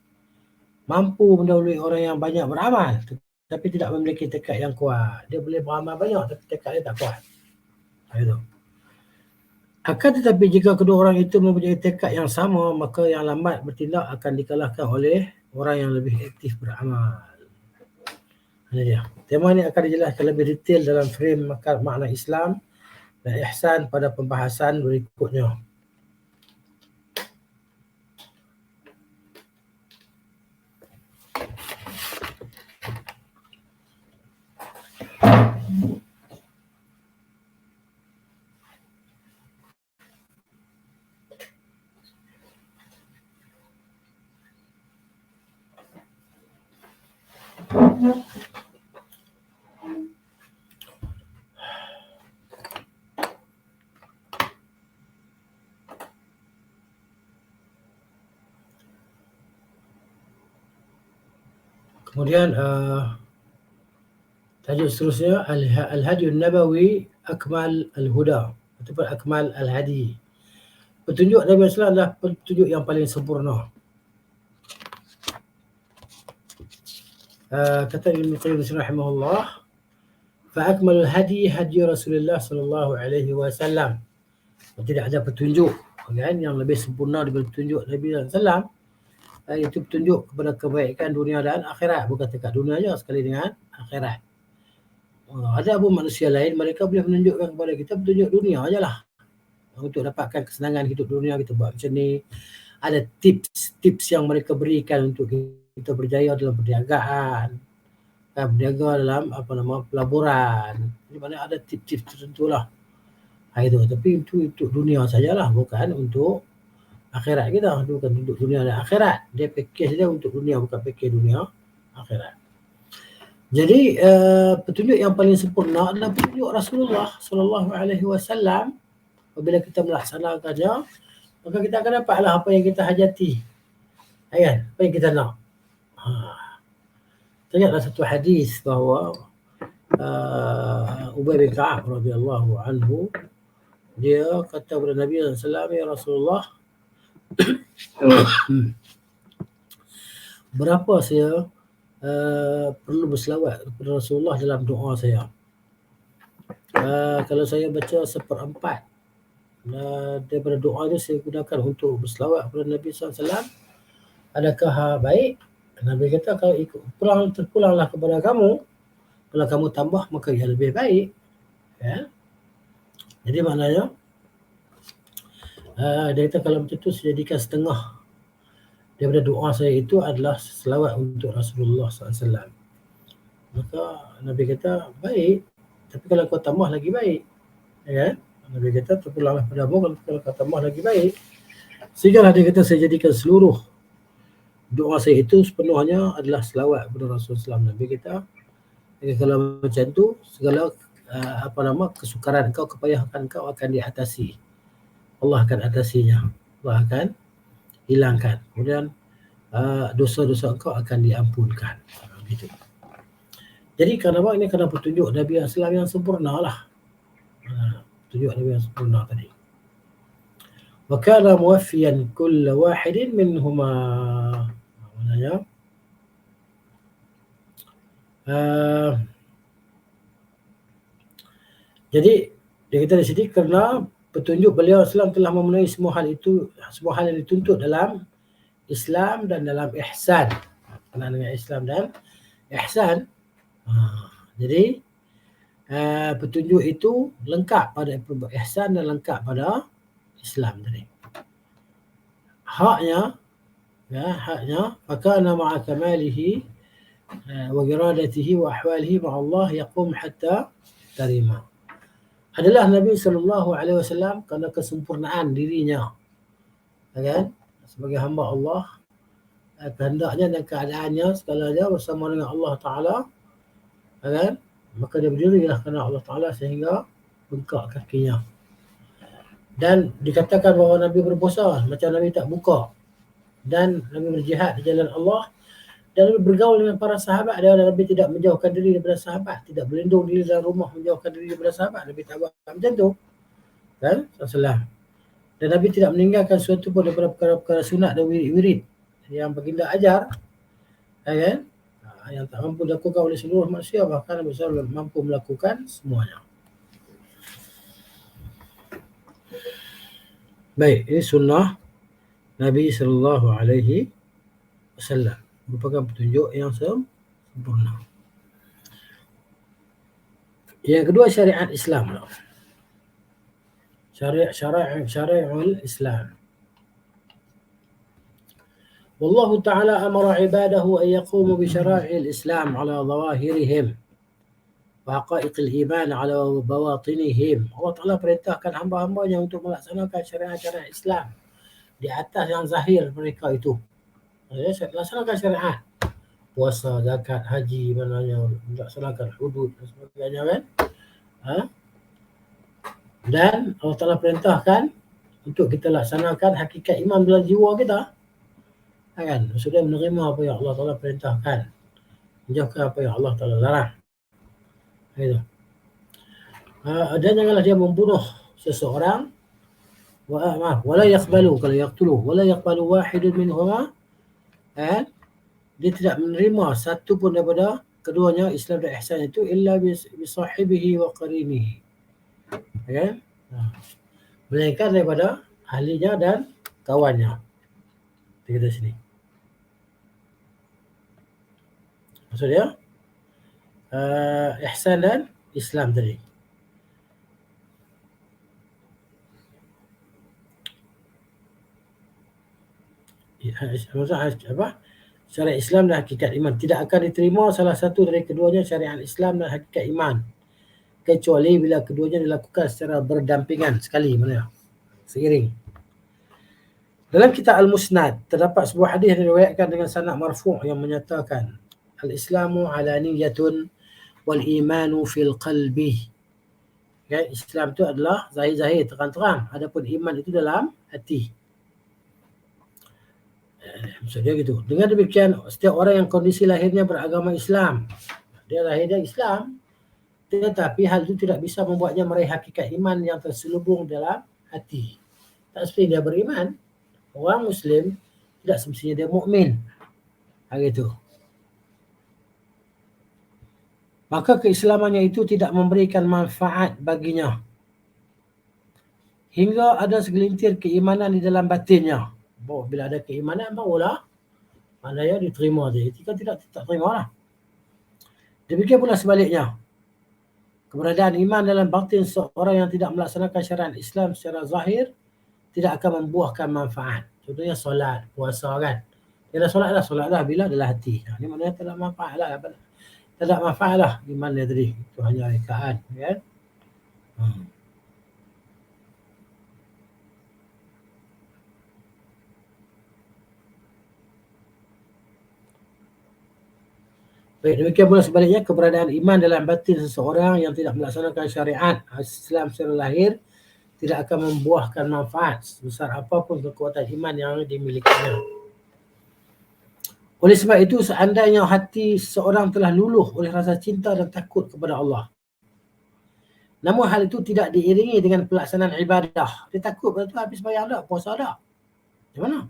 mampu mendahului orang yang banyak beramal tapi tidak memiliki tekad yang kuat. Dia boleh beramal banyak tapi tekad dia tak kuat. Itu. Akan tetapi jika kedua orang itu mempunyai tekad yang sama, maka yang lambat bertindak akan dikalahkan oleh orang yang lebih aktif beramal. Ini dia. Tema ini akan dijelaskan lebih detail dalam frame makna Islam dan ihsan pada pembahasan berikutnya. Kemudian tajuk seterusnya Al-Hadi Nabawi Akmal Al-Huda ataupun Akmal Al-Hadi. Petunjuk Nabi SAW adalah petunjuk yang paling sempurna. Kata Ibn Qayyim rahimahullah, fa akmalul hadi hadi Rasulullah sallallahu alaihi wasallam. Tidak ada petunjuk kan yang lebih sempurna daripada petunjuk Nabi SAW. Itu petunjuk kepada kebaikan dunia dan akhirat, bukan dekat dunia saja, sekali dengan akhirat. Ada pun manusia lain, mereka boleh menunjukkan kepada kita petunjuk dunia ajalah. Untuk dapatkan kesenangan hidup dunia, kita buat macam ni. Ada tips yang mereka berikan untuk kita berjaya dalam perniagaan, berniaga dalam pelaburan. Di mana ada tips-tips tertentu lah. Itu. Tapi itu untuk dunia sajalah, bukan untuk akhirat kita. Itu bukan untuk dunia dan akhirat. Dia package dia untuk dunia, bukan package dunia akhirat. Jadi petunjuk yang paling sempurna adalah petunjuk Rasulullah sallallahu alaihi wasallam. Apabila kita melaksanakannya, maka kita akan dapatlah apa yang kita hajati. Kan? Apa yang kita nak. Teringatlah satu hadis bahawa Ubay bin Ka'ab radhiyallahu anhu, dia kata kepada Nabi SAW, ya Rasulullah, berapa saya perlu berselawat kepada Rasulullah dalam doa saya? Kalau saya baca 1/4 daripada doa itu saya gunakan untuk berselawat kepada Nabi SAW, adakah baik? Nabi kata, kalau terpulanglah kepada kamu, kalau kamu tambah maka ia lebih baik. Ya. Jadi maknanya dia kata kalau macam tu saya jadikan setengah daripada doa saya itu adalah selawat untuk Rasulullah SAW. Maka Nabi kata baik, tapi kalau kau tambah lagi baik. Ya. Nabi kata terpulanglah padamu kalau kau tambah lagi baik. Sehingga dia kata saya jadikan seluruh doa saya itu sepenuhnya adalah selawat kepada Rasulullah SAW. Nabi kata kalau macam tu segala kesukaran kau, kepayahan kau akan diatasi. Allah akan atasinya. Allah akan hilangkan. Kemudian dosa-dosa kau akan diampunkan. Begitu. Jadi kerana ini kerana petunjuk Nabi SAW yang sempurna lah. Petunjuk Nabi yang sempurna tadi. Wa kana muwaffiyan kull wahidin minhuma. Maknanya jadi dia kata di sini kerana petunjuk beliau Islam telah memenuhi semua hal itu, semua hal yang dituntut dalam Islam dan dalam ihsan. Kenal dengan Islam dan ihsan. Jadi petunjuk itu lengkap pada ihsan dan lengkap pada Islam tadi. Haknya fakana ma'a kamalihi wa iradatihi wa ahwalihi ma'a Allah yaqum hatta tarima. Adalah Nabi SAW kerana kesempurnaan dirinya, kan, sebagai hamba Allah, kehendaknya dan keadaannya segalanya bersama dengan Allah Ta'ala, kan, maka dia berdirilah kerana Allah Ta'ala sehingga bengkak kakinya. Dan dikatakan bahawa Nabi berpuasa macam Nabi tak buka, dan Nabi berjihad di jalan Allah, dan Nabi bergaul dengan para sahabat, dan Nabi tidak menjauhkan diri daripada sahabat, tidak berlindung diri dalam rumah menjauhkan diri daripada sahabat. Nabi tak buat macam tu, kan, SAW. Dan Nabi tidak meninggalkan sesuatu pun daripada perkara-perkara sunat dan wirid-wirid yang baginda ajar, kan, yang tak mampu dilakukan oleh seluruh manusia, bahkan Nabi SAW mampu melakukan semuanya. Baik, ini sunnah Nabi SAW merupakan petunjuk yang sempurna. Yang kedua, syariat Islam. Syari'ul Islam. Wallahu ta'ala amara ibadahu an yaqumu bi syara'il Islam ala zawahirihim wa haqa'iqil iman ala bawatinihim. Allah Ta'ala perintahkan hamba-hambanya untuk melaksanakan syariat-syariat Islam di atas yang zahir mereka itu. Laksanakan syariat puasa, zakat, haji, maknanya melaksanakan hudud dan sebagainya kan. Dan Allah Ta'ala perintahkan untuk kita laksanakan hakikat iman dalam jiwa kita. Kan? Maksudnya menerima apa yang Allah Ta'ala perintahkan, menjauhkan apa yang Allah Ta'ala larang. Gitu. Dan janganlah dia membunuh seseorang. Wala yaqbalu, kalau yaqtuluh, wala yaqbalu wahidun minhuma, dia tidak menerima satu pun daripada keduanya, Islam dan ihsan itu, illa bisahibihi wa qarinihi. Okay? Melainkan daripada ahlinya dan kawannya. Kita sini. Maksudnya ihsan dan Islam tadi. Apa? Syariat Islam dan hakikat iman. Tidak akan diterima salah satu dari keduanya, syariat Islam dan hakikat iman, kecuali bila keduanya dilakukan secara berdampingan sekali, mana? Seiring. Dalam kitab Al-Musnad terdapat sebuah hadis yang diriwayatkan dengan sanad marfu' yang menyatakan al-Islamu alaniyatun wal imanu fil qalbi. Okay? Islam itu adalah zahir-zahir, terang-terang. Adapun iman itu dalam hati. Maksudnya gitu. Dengan demikian, setiap orang yang kondisi lahirnya beragama Islam, dia lahirnya Islam, tetapi hal itu tidak bisa membuatnya meraih hakikat iman yang terselubung dalam hati. Tak seperti dia beriman. Orang Muslim tidak semestinya dia mukmin. Gitu. Maka keislamannya itu tidak memberikan manfaat baginya, hingga ada segelintir keimanan di dalam batinnya. Bila ada keimanan, barulah maknanya diterima dia. Jika tidak terima lah. Demikian pula sebaliknya. Keberadaan iman dalam batin seorang yang tidak melaksanakan syariat Islam secara zahir tidak akan membuahkan manfaat. Contohnya solat, puasa kan. Dia dah solat dah bila adalah hati. Ini maknanya tak ada manfaat lah. Tak ada manfaat lah iman dia tadi. Itu hanya rekaan. Kan? Baik, demikian pula sebaliknya, keberadaan iman dalam batin seseorang yang tidak melaksanakan syariat Islam secara lahir tidak akan membuahkan manfaat sebesar apapun kekuatan iman yang dimilikinya. Oleh sebab itu, seandainya hati seseorang telah luluh oleh rasa cinta dan takut kepada Allah, namun hal itu tidak diiringi dengan pelaksanaan ibadah, dia takut pada tu habis bayang tak, puasa tak, macam mana?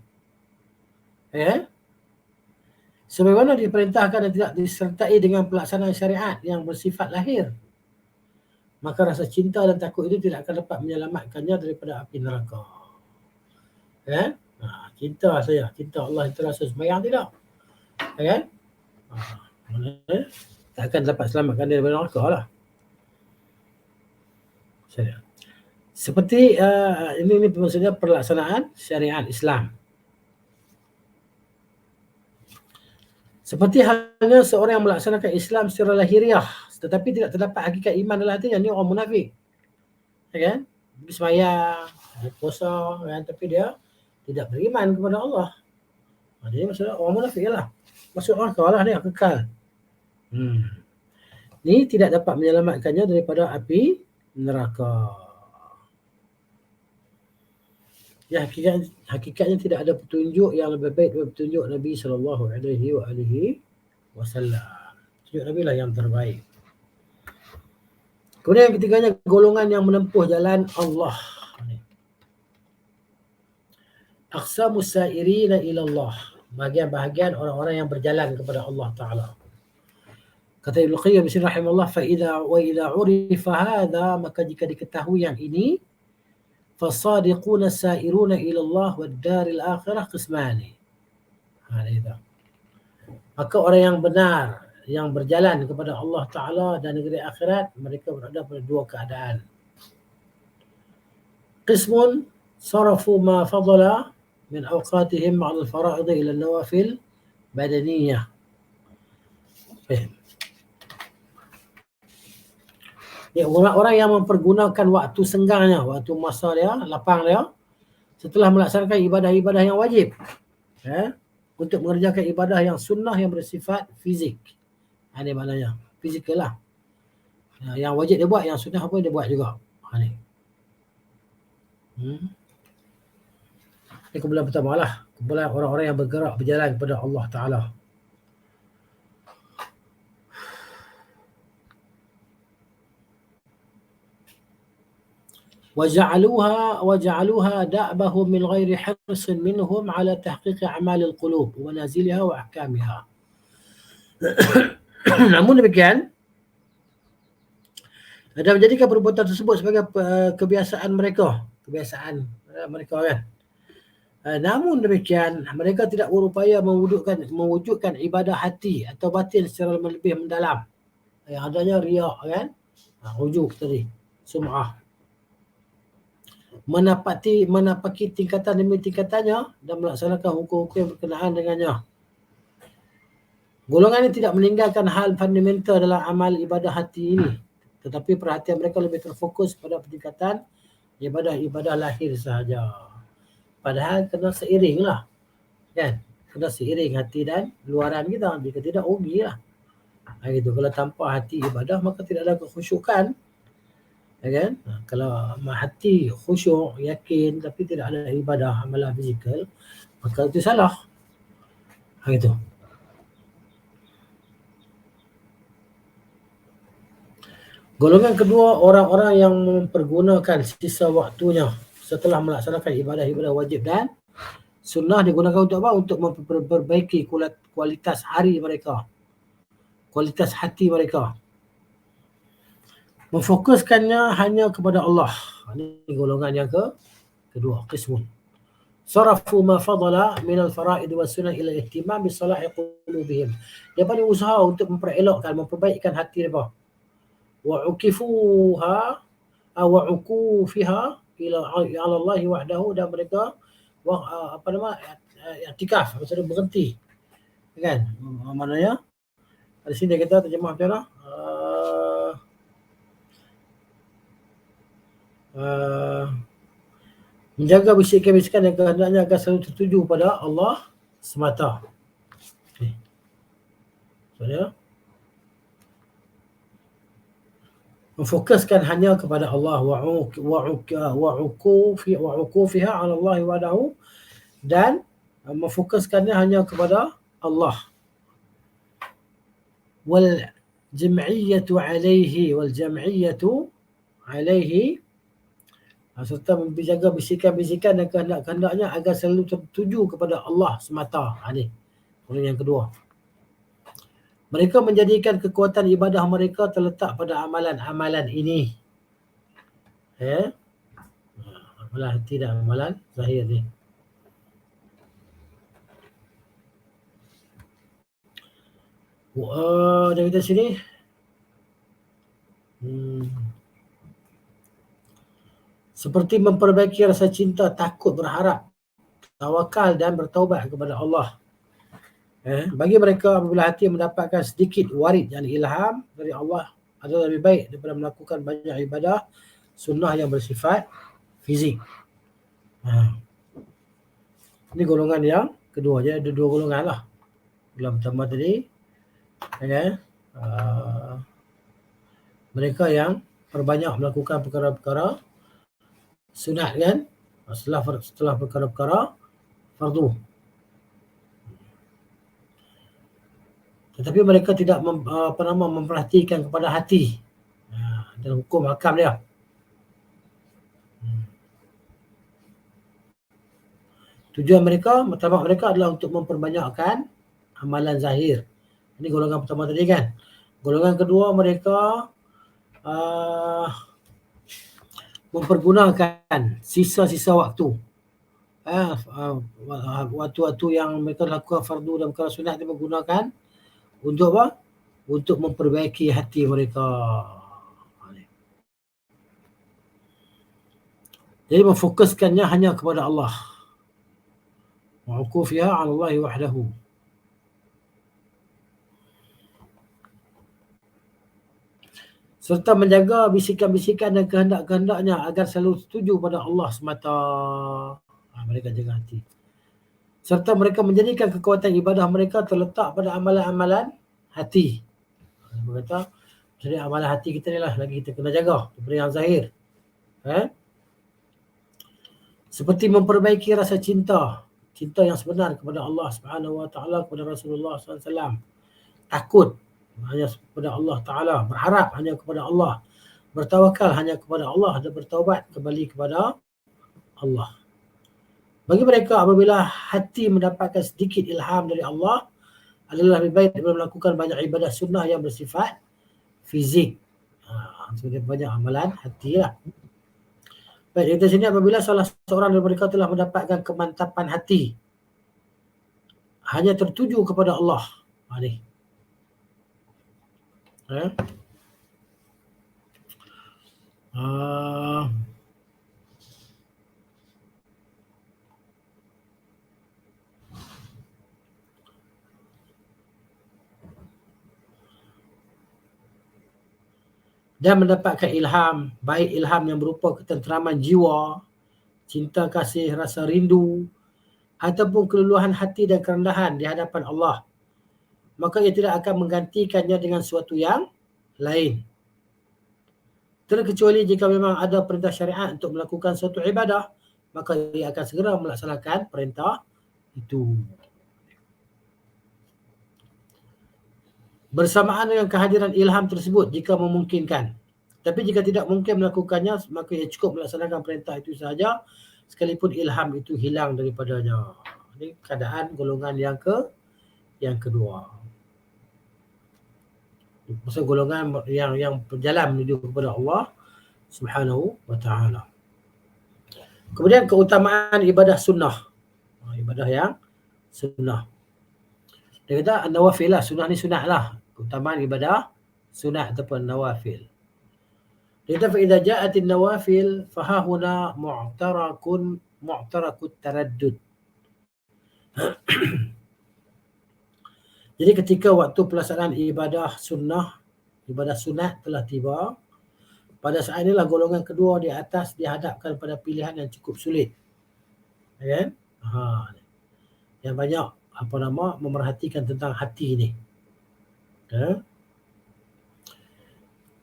Sebagaimana diperintahkan dan tidak disertai dengan pelaksanaan syariat yang bersifat lahir, maka rasa cinta dan takut itu tidak akan dapat menyelamatkannya daripada api neraka. Cinta saya, cinta Allah itu rasa sembahyang tidak? Tak akan dapat selamatkan dia daripada neraka lah. Seperti ini maksudnya pelaksanaan syariat Islam. Seperti halnya seorang yang melaksanakan Islam secara lahiriah tetapi tidak terdapat hakikat iman dalam hatinya, ni orang munafik. Kan? Pergi sembahyang, puasa, kan? Tapi dia tidak beriman kepada Allah. Dia maksudnya orang munafik lah. Masuk neraka lah dia, kekal. Ni tidak dapat menyelamatkannya daripada api neraka. Ya, hakikatnya tidak ada petunjuk yang lebih baik daripada petunjuk Nabi SAW. Petunjuk Nabi lah yang terbaik. Kemudian yang ketiganya, golongan yang menempuh jalan Allah. Aqsamus sa'irina ilallah. Bahagian-bahagian orang-orang yang berjalan kepada Allah Ta'ala. Kata Ibn Qayyim rahimahullah, fa'idha wa idha urifa hadha, maka jika diketahui yang ini, fasadiquna sa'iruna ilallah wa daril akhirah qismani. Maka orang yang benar, yang berjalan kepada Allah Ta'ala dan negeri akhirat, mereka berada pada dua keadaan. Qismun sarafu ma fadala min awqatihim ma'al fara'id ila nawafil badaniyah. Ya, orang-orang yang mempergunakan waktu senggangnya, waktu masa dia, lapang dia, setelah melaksanakan ibadah-ibadah yang wajib, untuk mengerjakan ibadah yang sunnah yang bersifat fizik. Ini maknanya, fizikal lah. Yang wajib dia buat, yang sunnah pun dia buat juga. Ni. Ini kumpulan pertama lah. Kumpulan orang-orang yang bergerak berjalan kepada Allah Ta'ala. وجعلوها دأبهم من غير حرص منهم على تحقيق أعمال القلوب ومنازلها وأحكامها. Namun demikian, dan menjadikan perbuatan tersebut sebagai kebiasaan mereka kan. Namun demikian, mereka tidak berupaya mewujudkan ibadah hati atau batin secara lebih mendalam. Yang adanya riak kan, rujuk tadi, sum'ah. Menapaki tingkatan demi tingkatannya dan melaksanakan hukum-hukum yang berkenaan dengannya. Golongan ini tidak meninggalkan hal fundamental dalam amal ibadah hati ini, tetapi perhatian mereka lebih terfokus pada peningkatan ibadah lahir sahaja. Padahal kena seiring lah, kan? Kena seiring hati dan luaran kita. Jika tidak, rugi lah. Gitu. Kalau tanpa hati ibadah, maka tidak ada kekhusyukan. Kan? Kalau hati khusyuk, yakin, tapi tidak ada ibadah, amalan fizikal, maka itu salah. Gitu. Golongan kedua, orang-orang yang mempergunakan sisa waktunya setelah melaksanakan ibadah-ibadah wajib dan sunnah digunakan untuk apa? Untuk memperbaiki kualitas hari mereka, kualitas hati mereka. Memfokuskannya hanya kepada Allah. Ini golongan yang kedua, qismun. Sarafu ma fadala min al-fara'id wa sunnah ila ihtimam bi salahi qulubihim. Dia paling usaha untuk memperelokkan, memperbaikkan hati mereka. Wa ukifuha wa ukufiha ila Allah wahdahu, dan mereka i'tikaf, maksudnya berhenti. Kan? Maknanya di sini kita terjemah macam mana? Menjaga bisikan-bisikan yang kehendaknya agar selalu tertuju pada Allah semata. Okay. So, memfokuskan hanya kepada Allah wa'ukufiha ala Allah wa'adahu, dan memfokuskannya hanya kepada Allah. Wal jam'iyyatu alaihi, serta menjaga bisikan-bisikan dan kehendak-kehendaknya agar selalu tertuju kepada Allah semata. Ini yang kedua. Mereka menjadikan kekuatan ibadah mereka terletak pada amalan-amalan ini. Amalan hati dan amalan zahir ni. Dari kita sini. Seperti memperbaiki rasa cinta, takut, berharap, tawakal dan bertaubat kepada Allah. Bagi mereka, apabila hati mendapatkan sedikit warid dan ilham dari Allah, adalah lebih baik daripada melakukan banyak ibadah sunnah yang bersifat fizik. Ini golongan yang kedua. Jadi ada dua golongan lah. Golongan pertama tadi, mereka yang perbanyak melakukan perkara-perkara sunat, kan, setelah perkara-perkara fardu. Tetapi mereka tidak memperhatikan kepada hati dan hukum hakam dia. Tujuan mereka, tamak mereka adalah untuk memperbanyakkan amalan zahir. Ini golongan pertama tadi, kan. Golongan kedua, mereka mempergunakan sisa-sisa waktu. Waktu-waktu yang mereka lakukan fardu dan perkara sunat, dia menggunakan untuk apa? Untuk memperbaiki hati mereka. Jadi memfokuskannya hanya kepada Allah. Wa'ukufiha 'ala Allah wahdahu. Serta menjaga bisikan-bisikan dan kehendak-kehendaknya agar selalu setuju pada Allah semata. Mereka jaga hati. serta mereka menjadikan kekuatan ibadah mereka terletak pada amalan-amalan hati. Berkata, jadi amalan hati kita ni lah lagi kita kena jaga daripada yang zahir. Seperti memperbaiki rasa cinta yang sebenar kepada Allah Subhanahu Wa Taala, kepada Rasulullah SAW. Takut hanya kepada Allah Taala, berharap hanya kepada Allah, bertawakal hanya kepada Allah dan bertaubat kembali kepada Allah. Bagi mereka apabila hati mendapatkan sedikit ilham dari Allah adalah lebih baik daripada melakukan banyak ibadah sunnah yang bersifat fizik. Seperti banyak amalan hati lah. Baik, dari sini apabila salah seorang dari mereka telah mendapatkan kemantapan hati hanya tertuju kepada Allah. Ni. Dan mendapatkan ilham, baik ilham yang berupa ketenteraman jiwa, cinta kasih, rasa rindu, ataupun keluluhan hati dan kerendahan di hadapan Allah, maka ia tidak akan menggantikannya dengan sesuatu yang lain. Terkecuali jika memang ada perintah syariat untuk melakukan suatu ibadah, maka ia akan segera melaksanakan perintah itu. Bersamaan dengan kehadiran ilham tersebut jika memungkinkan. Tapi jika tidak mungkin melakukannya, maka ia cukup melaksanakan perintah itu sahaja sekalipun ilham itu hilang daripadanya. Ini keadaan golongan yang kedua. Maksud golongan yang berjalan menuju kepada Allah Subhanahu Wa Taala. Kemudian keutamaan ibadah sunnah. Ibadah yang sunnah. Dia kata an-nawafil lah, sunnah ni sunat lah. Keutamaan ibadah sunat ataupun nawafil. Dia kata fa idza ja'at an-nawafil fa ha huna mu'tarakut taraddud. Jadi ketika waktu pelaksanaan ibadah sunnah, ibadah sunat telah tiba, pada saat inilah golongan kedua di atas dihadapkan pada pilihan yang cukup sulit. Kan? Yang banyak memerhatikan tentang hati ni.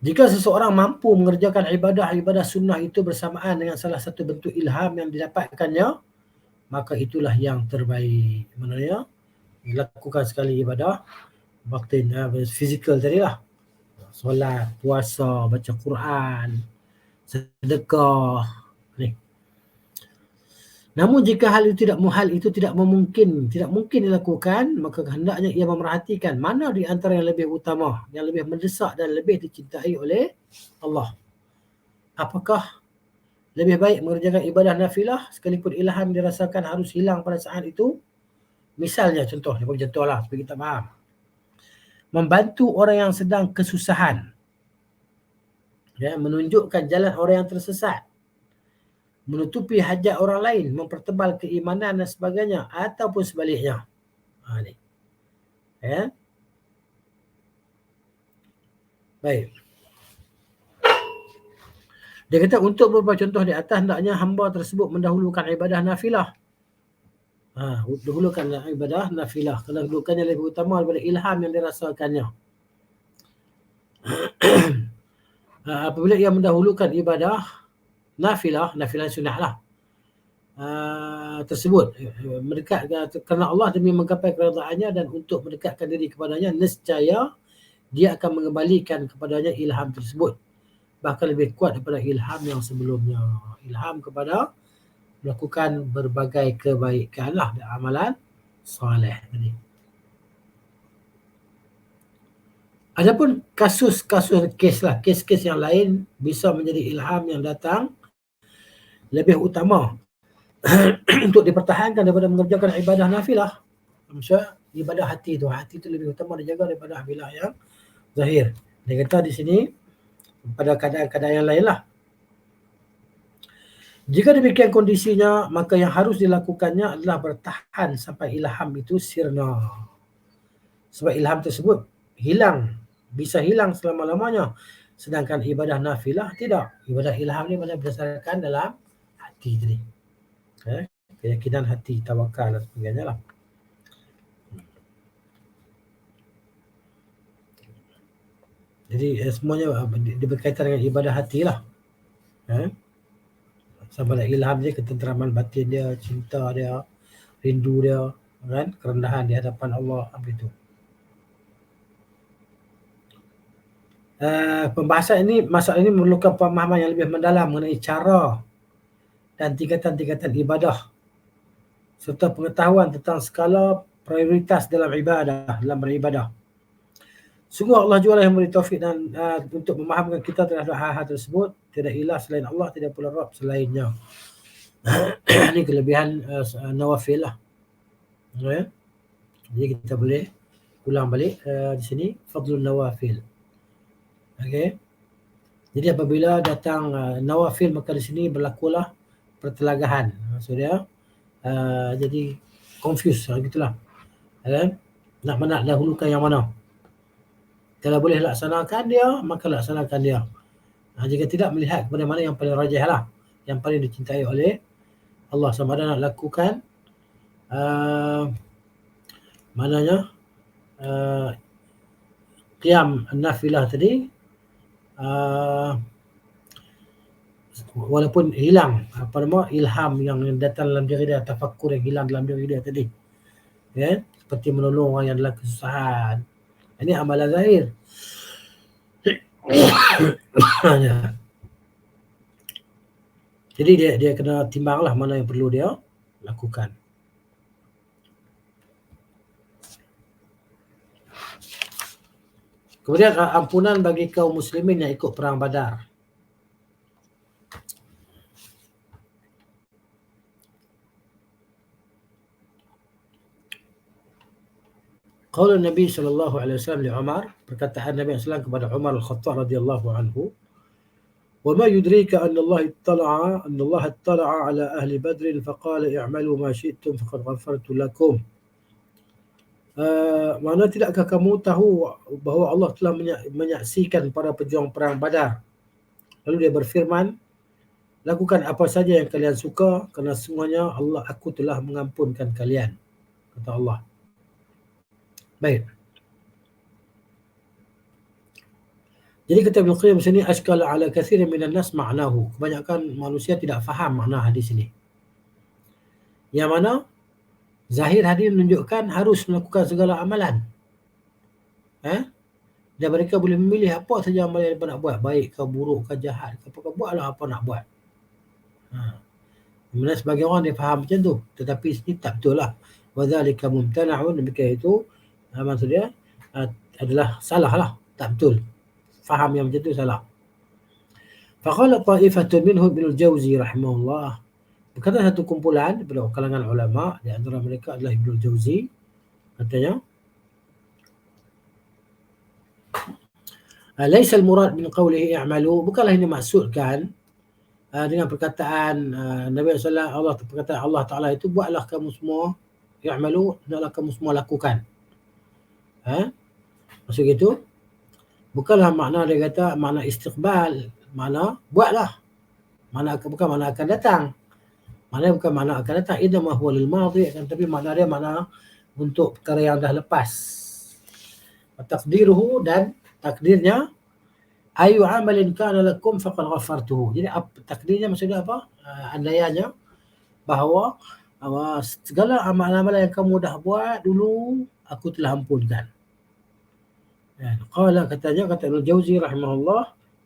Jika seseorang mampu mengerjakan ibadah sunnah itu bersamaan dengan salah satu bentuk ilham yang didapatkannya, maka itulah yang terbaik. Maknanya lakukan sekali ibadah batin, fizikal tadi lah. Solat, puasa, baca Quran, sedekah ni. Namun jika hal itu tidak mungkin dilakukan, maka hendaknya ia memerhatikan mana di antara yang lebih utama, yang lebih mendesak dan lebih dicintai oleh Allah. Apakah lebih baik mengerjakan ibadah nafilah sekalipun ilham dirasakan harus hilang pada saat itu? Misalnya contoh lah supaya kita faham. Membantu orang yang sedang kesusahan. Menunjukkan jalan orang yang tersesat. Menutupi hajat orang lain, mempertebal keimanan dan sebagainya, ataupun sebaliknya. Ni. Baik. Dia kata untuk beberapa contoh di atas, hendaknya hamba tersebut mendahulukan ibadah nafilah. Dahulukan ibadah nafilah. Kerana kedudukannya lebih utama daripada ilham yang dirasakannya. Apabila ia mendahulukan ibadah nafilah sunnah lah tersebut mendekat kerana Allah demi menggapai keredaannya dan untuk mendekatkan diri kepadanya, nescaya dia akan mengembalikan kepadanya ilham tersebut, bahkan lebih kuat daripada ilham yang sebelumnya. Ilham kepada melakukan berbagai kebaikan lah dan amalan soleh tadi. Adapun kes-kes yang lain bisa menjadi ilham yang datang lebih utama untuk dipertahankan daripada mengerjakan ibadah nafilah. Maksudnya ibadah hati tu lebih utama dijaga daripada nafilah yang zahir. Dia kata di sini pada keadaan-keadaan yang lain lah. Jika demikian kondisinya, maka yang harus dilakukannya adalah bertahan sampai ilham itu sirna. Sebab ilham tersebut bisa hilang selama-lamanya. Sedangkan ibadah nafilah tidak. Ibadah ilham ni berdasarkan dalam hati tadi. keyakinan hati, tawakal dan sebagainya lah. Jadi semuanya berkaitan dengan ibadah hati lah. Sama ada ilham dia, ketenteraman batin dia, cinta dia, rindu dia, kan, kerendahan di hadapan Allah, begitu. Pembahasan ini, masalah ini memerlukan pemahaman yang lebih mendalam mengenai cara dan tingkatan-tingkatan ibadah serta pengetahuan tentang skala prioritas dalam ibadah, dalam beribadah. Sungguh Allah Jual yang memberi taufik dan untuk memahamkan kita terhadap hal-hal tersebut. Tidak ilah selain Allah, tidak pula Rabb selainnya. Ini kelebihan nawafil lah. Jadi kita boleh ulang balik di sini fadlun nawafil. Okey. Jadi apabila datang nawafil, maka di sini berlakulah pertelagahan. Maksudnya jadi confuse gitulah. Nak dahulukan yang mana? Kalau boleh laksanakan dia, maka laksanakan dia. Jika tidak, melihat kepada mana yang paling rajih lah, yang paling dicintai oleh Allah. Sama ada nak lakukan qiyam nafilah tadi, walaupun hilang ilham yang datang dalam diri dia, tafakkur yang hilang dalam diri dia tadi, seperti menolong orang yang dalam kesusahan, ini amalan zahir. Jadi dia kena timbanglah mana yang perlu dia lakukan. Kemudian ampunan bagi kaum muslimin yang ikut perang Badar. Qaul Nabi sallallahu alaihi wasallam li Umar, perkataan Nabi sallallahu kepada Umar Al-Khattab radhiyallahu anhu, "Wa ma yudrika anna Allah ittala'a ala ahli Badr faqala i'malu ma syi'tum faqad ghafartu lakum." Mana tidakkah kamu tahu bahawa Allah telah menyaksikan para pejuang perang Badar? Lalu dia berfirman, "Lakukan apa saja yang kalian suka, kerana semuanya aku telah mengampunkan kalian," kata Allah. Baik. Jadi kata Ibn Qayyim sini, ashkala ala kathirin minan nas ma'nahu. Kebanyakan manusia tidak faham makna hadis ini. Yang mana zahir hadis menunjukkan harus melakukan segala amalan. Dan mereka boleh memilih apa saja amalan yang nak buat, baik ke buruk ke jahat ke apa, buatlah apa nak buat. Kemudian sebagian orang dia faham macam tu, tetapi ini tak betul lah. Wa dzalika mumtana'un, demikian itu maksudnya adalah salah lah, tak betul. Faham yang macam tu salah. Faqala ta'ifatun minhum Ibnul Jauzi rahimahullah. Berkata satu kumpulan daripada kalangan ulama, di antara mereka adalah Ibnul Jauzi, katanya, laisa al-murad min qawlihi i'malu, bukanlah ini maksudkan dengan perkataan Nabi sallallahu alaihi wasallam, perkataan Allah Taala itu, buatlah kamu semua, i'malu, hendaklah kamu semua lakukan. Maksud itu bukanlah makna dia kata makna istiqbal, makna buatlah, bukan makna akan datang. Maknanya bukan makna akan datang, idama huwa lil madhi, tapi makna dia makna untuk perkara yang dah lepas. Takdiruhu, dan takdirnya, ayu amalin kana lakum faqad ghafartuhu. Jadi takdirnya maksudnya apa? Andaiannya bahawa segala amalan-amalan yang kamu dah buat dulu, aku telah ampunkan. Qala, katanya, kata Ibnul Jauzi rahimahullah,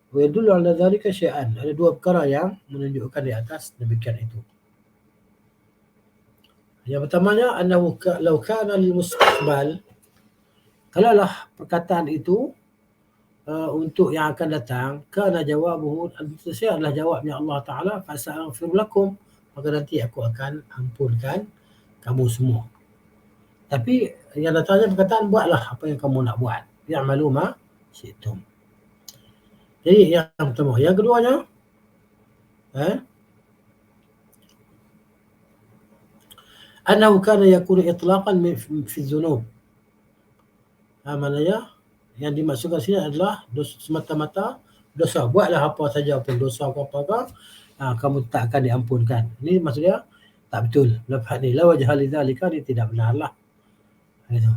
wa yadullu ala dhalika syai'an. Ada dua perkara yang menunjukkan di atas demikian itu. Yang pertamanya, annahu law kana lil mustaqbal, kalaulah perkataan itu untuk yang akan datang, kana jawabuhu, saya adalah jawabnya Allah Ta'ala, fasa'aghfiru lakum, maka nanti aku akan ampunkan kamu semua. Tapi yang datangnya perkataan, buatlah apa yang kamu nak buat. Ya'malu ma syi'tum. Jadi yang pertama. Yang keduanya, annahu kana yakunu itlaqan fi dzunub. Maknanya yang dimaksudkan sini adalah dosa, semata-mata dosa. Buatlah apa saja pun, dosa apa-apa, kamu tak akan diampunkan. Ini maksudnya tak betul. Lafaz ni la wajha lidzalika ni tidak benarlah. Gitu.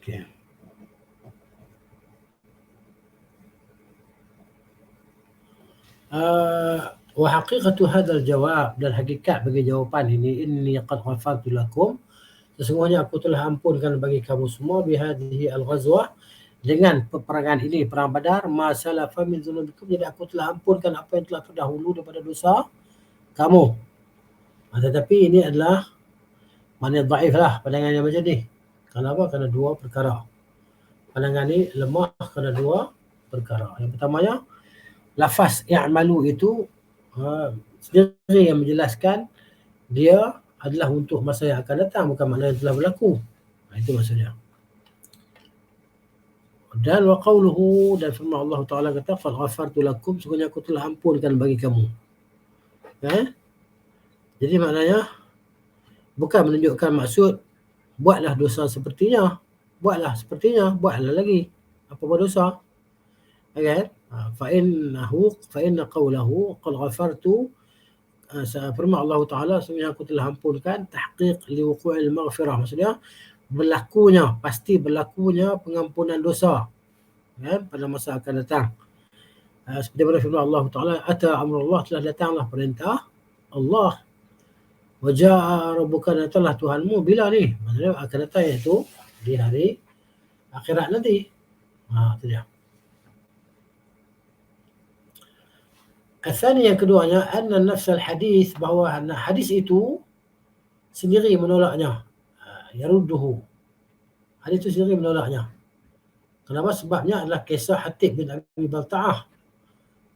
Okey. Wa haqiqatu hadzal jawab, dan hakikat bagi jawapan ini, inni qad ghafartu lakum, sesungguhnya aku telah ampunkan bagi kamu semua, bihadhihi al-ghazwah, dengan peperangan ini, perang Badar, ma salafa min dzunubikum, jadi aku telah ampunkan apa yang telah terdahulu daripada dosa kamu. Tetapi ini adalah makna dhaif lah pandangan yang macam ni. Kenapa? Kerana dua perkara. Pandangan ni lemah kerana dua perkara. Yang pertamanya, lafaz i'malu itu sendiri yang menjelaskan dia adalah untuk masa yang akan datang, bukan makna yang telah berlaku. Itu maksudnya. Dan wa qawluhu, dan firman Allah Ta'ala kata, fal ghafartu lakum, sesungguhnya aku telah ampunkan bagi kamu. Jadi maknanya bukan menunjukkan maksud buatlah dosa sepertinya, buatlah lagi apa dosa. Okay? Fa inna qawlahu qad ghafartu, firman Allah Ta'ala, sesungguhnya aku telah ampunkan, tahqiq li wuqu'il maghfirah, maksudnya pasti berlakunya pengampunan dosa pada masa akan datang. Seperti pada firman Allah Ta'ala, ata amrullah, telah datanglah perintah Allah, wa jaa rabbuka, datanglah Tuhanmu, bila ni? Maksudnya akan datang, iaitu di hari akhirat nanti. Itu dia. Al-thani, yang keduanya, anna nafs al-hadis, bahawa hadis itu sendiri menolaknya. Yarudduhu, hadis itu sendiri menolaknya. Kenapa? Sebabnya adalah kisah Hatib bin Abi Balta'ah.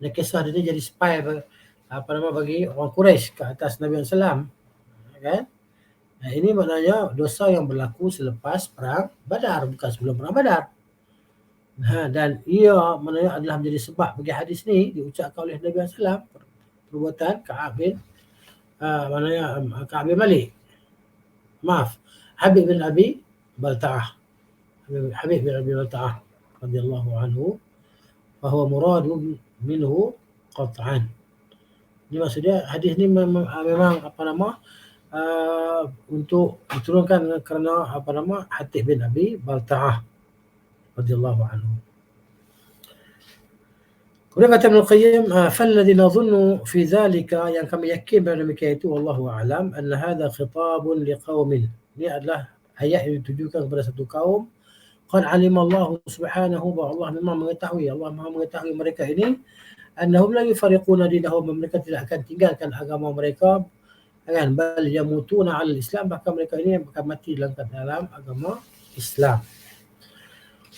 Dan kisah dia jadi spy bagi orang Quraisy ke atas Nabi SAW. Kan? Ini maknanya dosa yang berlaku selepas perang Badar, bukan sebelum perang Badar. Dan ia maknanya adalah menjadi sebab bagi hadis ni diucapkan oleh Nabi SAW, perbuatan Ka'ab bin Malik. Habib bin Abi Balta'ah. Habib bin Abi Balta'ah radhiyallahu anhu, fahuwa muradun minhu qat'an. Ini maksudnya hadis ni memang untuk diturunkan kerana Hatib bin Abi Balta'ah radhiyallahu anhu. Kemudian kata Ibn Qayyim, فَالَّذِي نَظُنُّ فِي ذَلِكَ, yang kami yakin pada demikian itu, wallahu a'lam, anna hadha khitabun liqaumin, ini adalah ayat yang ditujukan kepada satu kaum, qad alima Allah subhanahu, bahwa Allah memang mengetahui, Allah maha mengetahui mereka ini, annahum la yufariquna dinahum, mereka tidak akan tinggalkan agama mereka, bal yamutuna 'ala al-Islam, bahkan mereka ini akan mati dalam agama Islam.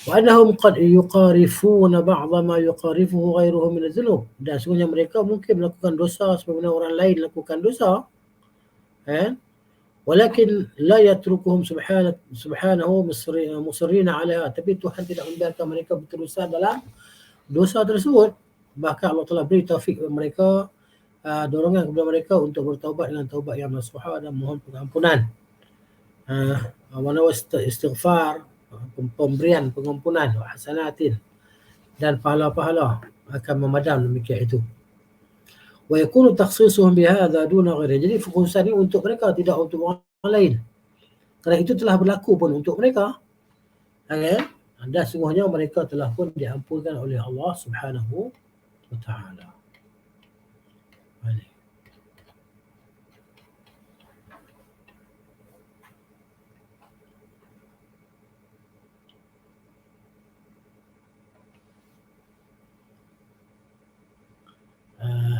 Wa annahum qad yuqarifuna ba'dha ma yuqarifuhu ghairuhum min adh-dhunub, dan sesungguhnya mereka mungkin melakukan dosa sebagaimana orang lain lakukan dosa, walakin la yatrukuhum subhanahu musirrina 'alaiha, tapi Tuhan tidak membiarkan mereka berterusan dalam dosa tersebut. Bahkan Allah telah beri taufik kepada mereka, dorongan kepada mereka untuk bertaubat dengan taubat yang nasuha dan mohon pengampunan. Istighfar, pemberian pengampunan, wa hasanatin, dan pahala-pahala akan memadam demikian itu. Wa yakunu takhsisuhum bihadza duna ghairi, jadi khususan ini untuk mereka, tidak untuk orang lain, kerana itu telah berlaku pun untuk mereka. Dan sungguhnya mereka telah pun diampunkan oleh Allah Subhanahu wa ta'ala.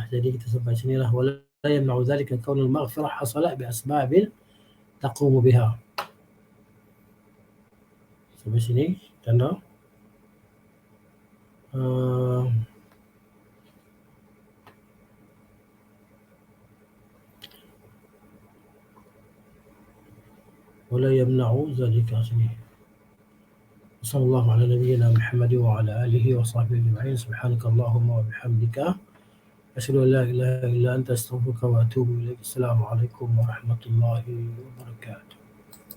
Jadi kita sampai sinilah. Wala yamna'u dzalika kaunul maghfirah hasala bi asbabin taqumu biha. Sampai sini tanda. Wala yamna'u dzalika sini. Sallallahu ala nabiyyina Muhammad wa ala alihi wa sahbihi ajma'in. Subhanakallahumma wa bihamdika, asyhadu an la ilaha illa anta, astaghfiruka wa atubu ilaik. Assalamualaikum warahmatullahi wabarakatuh.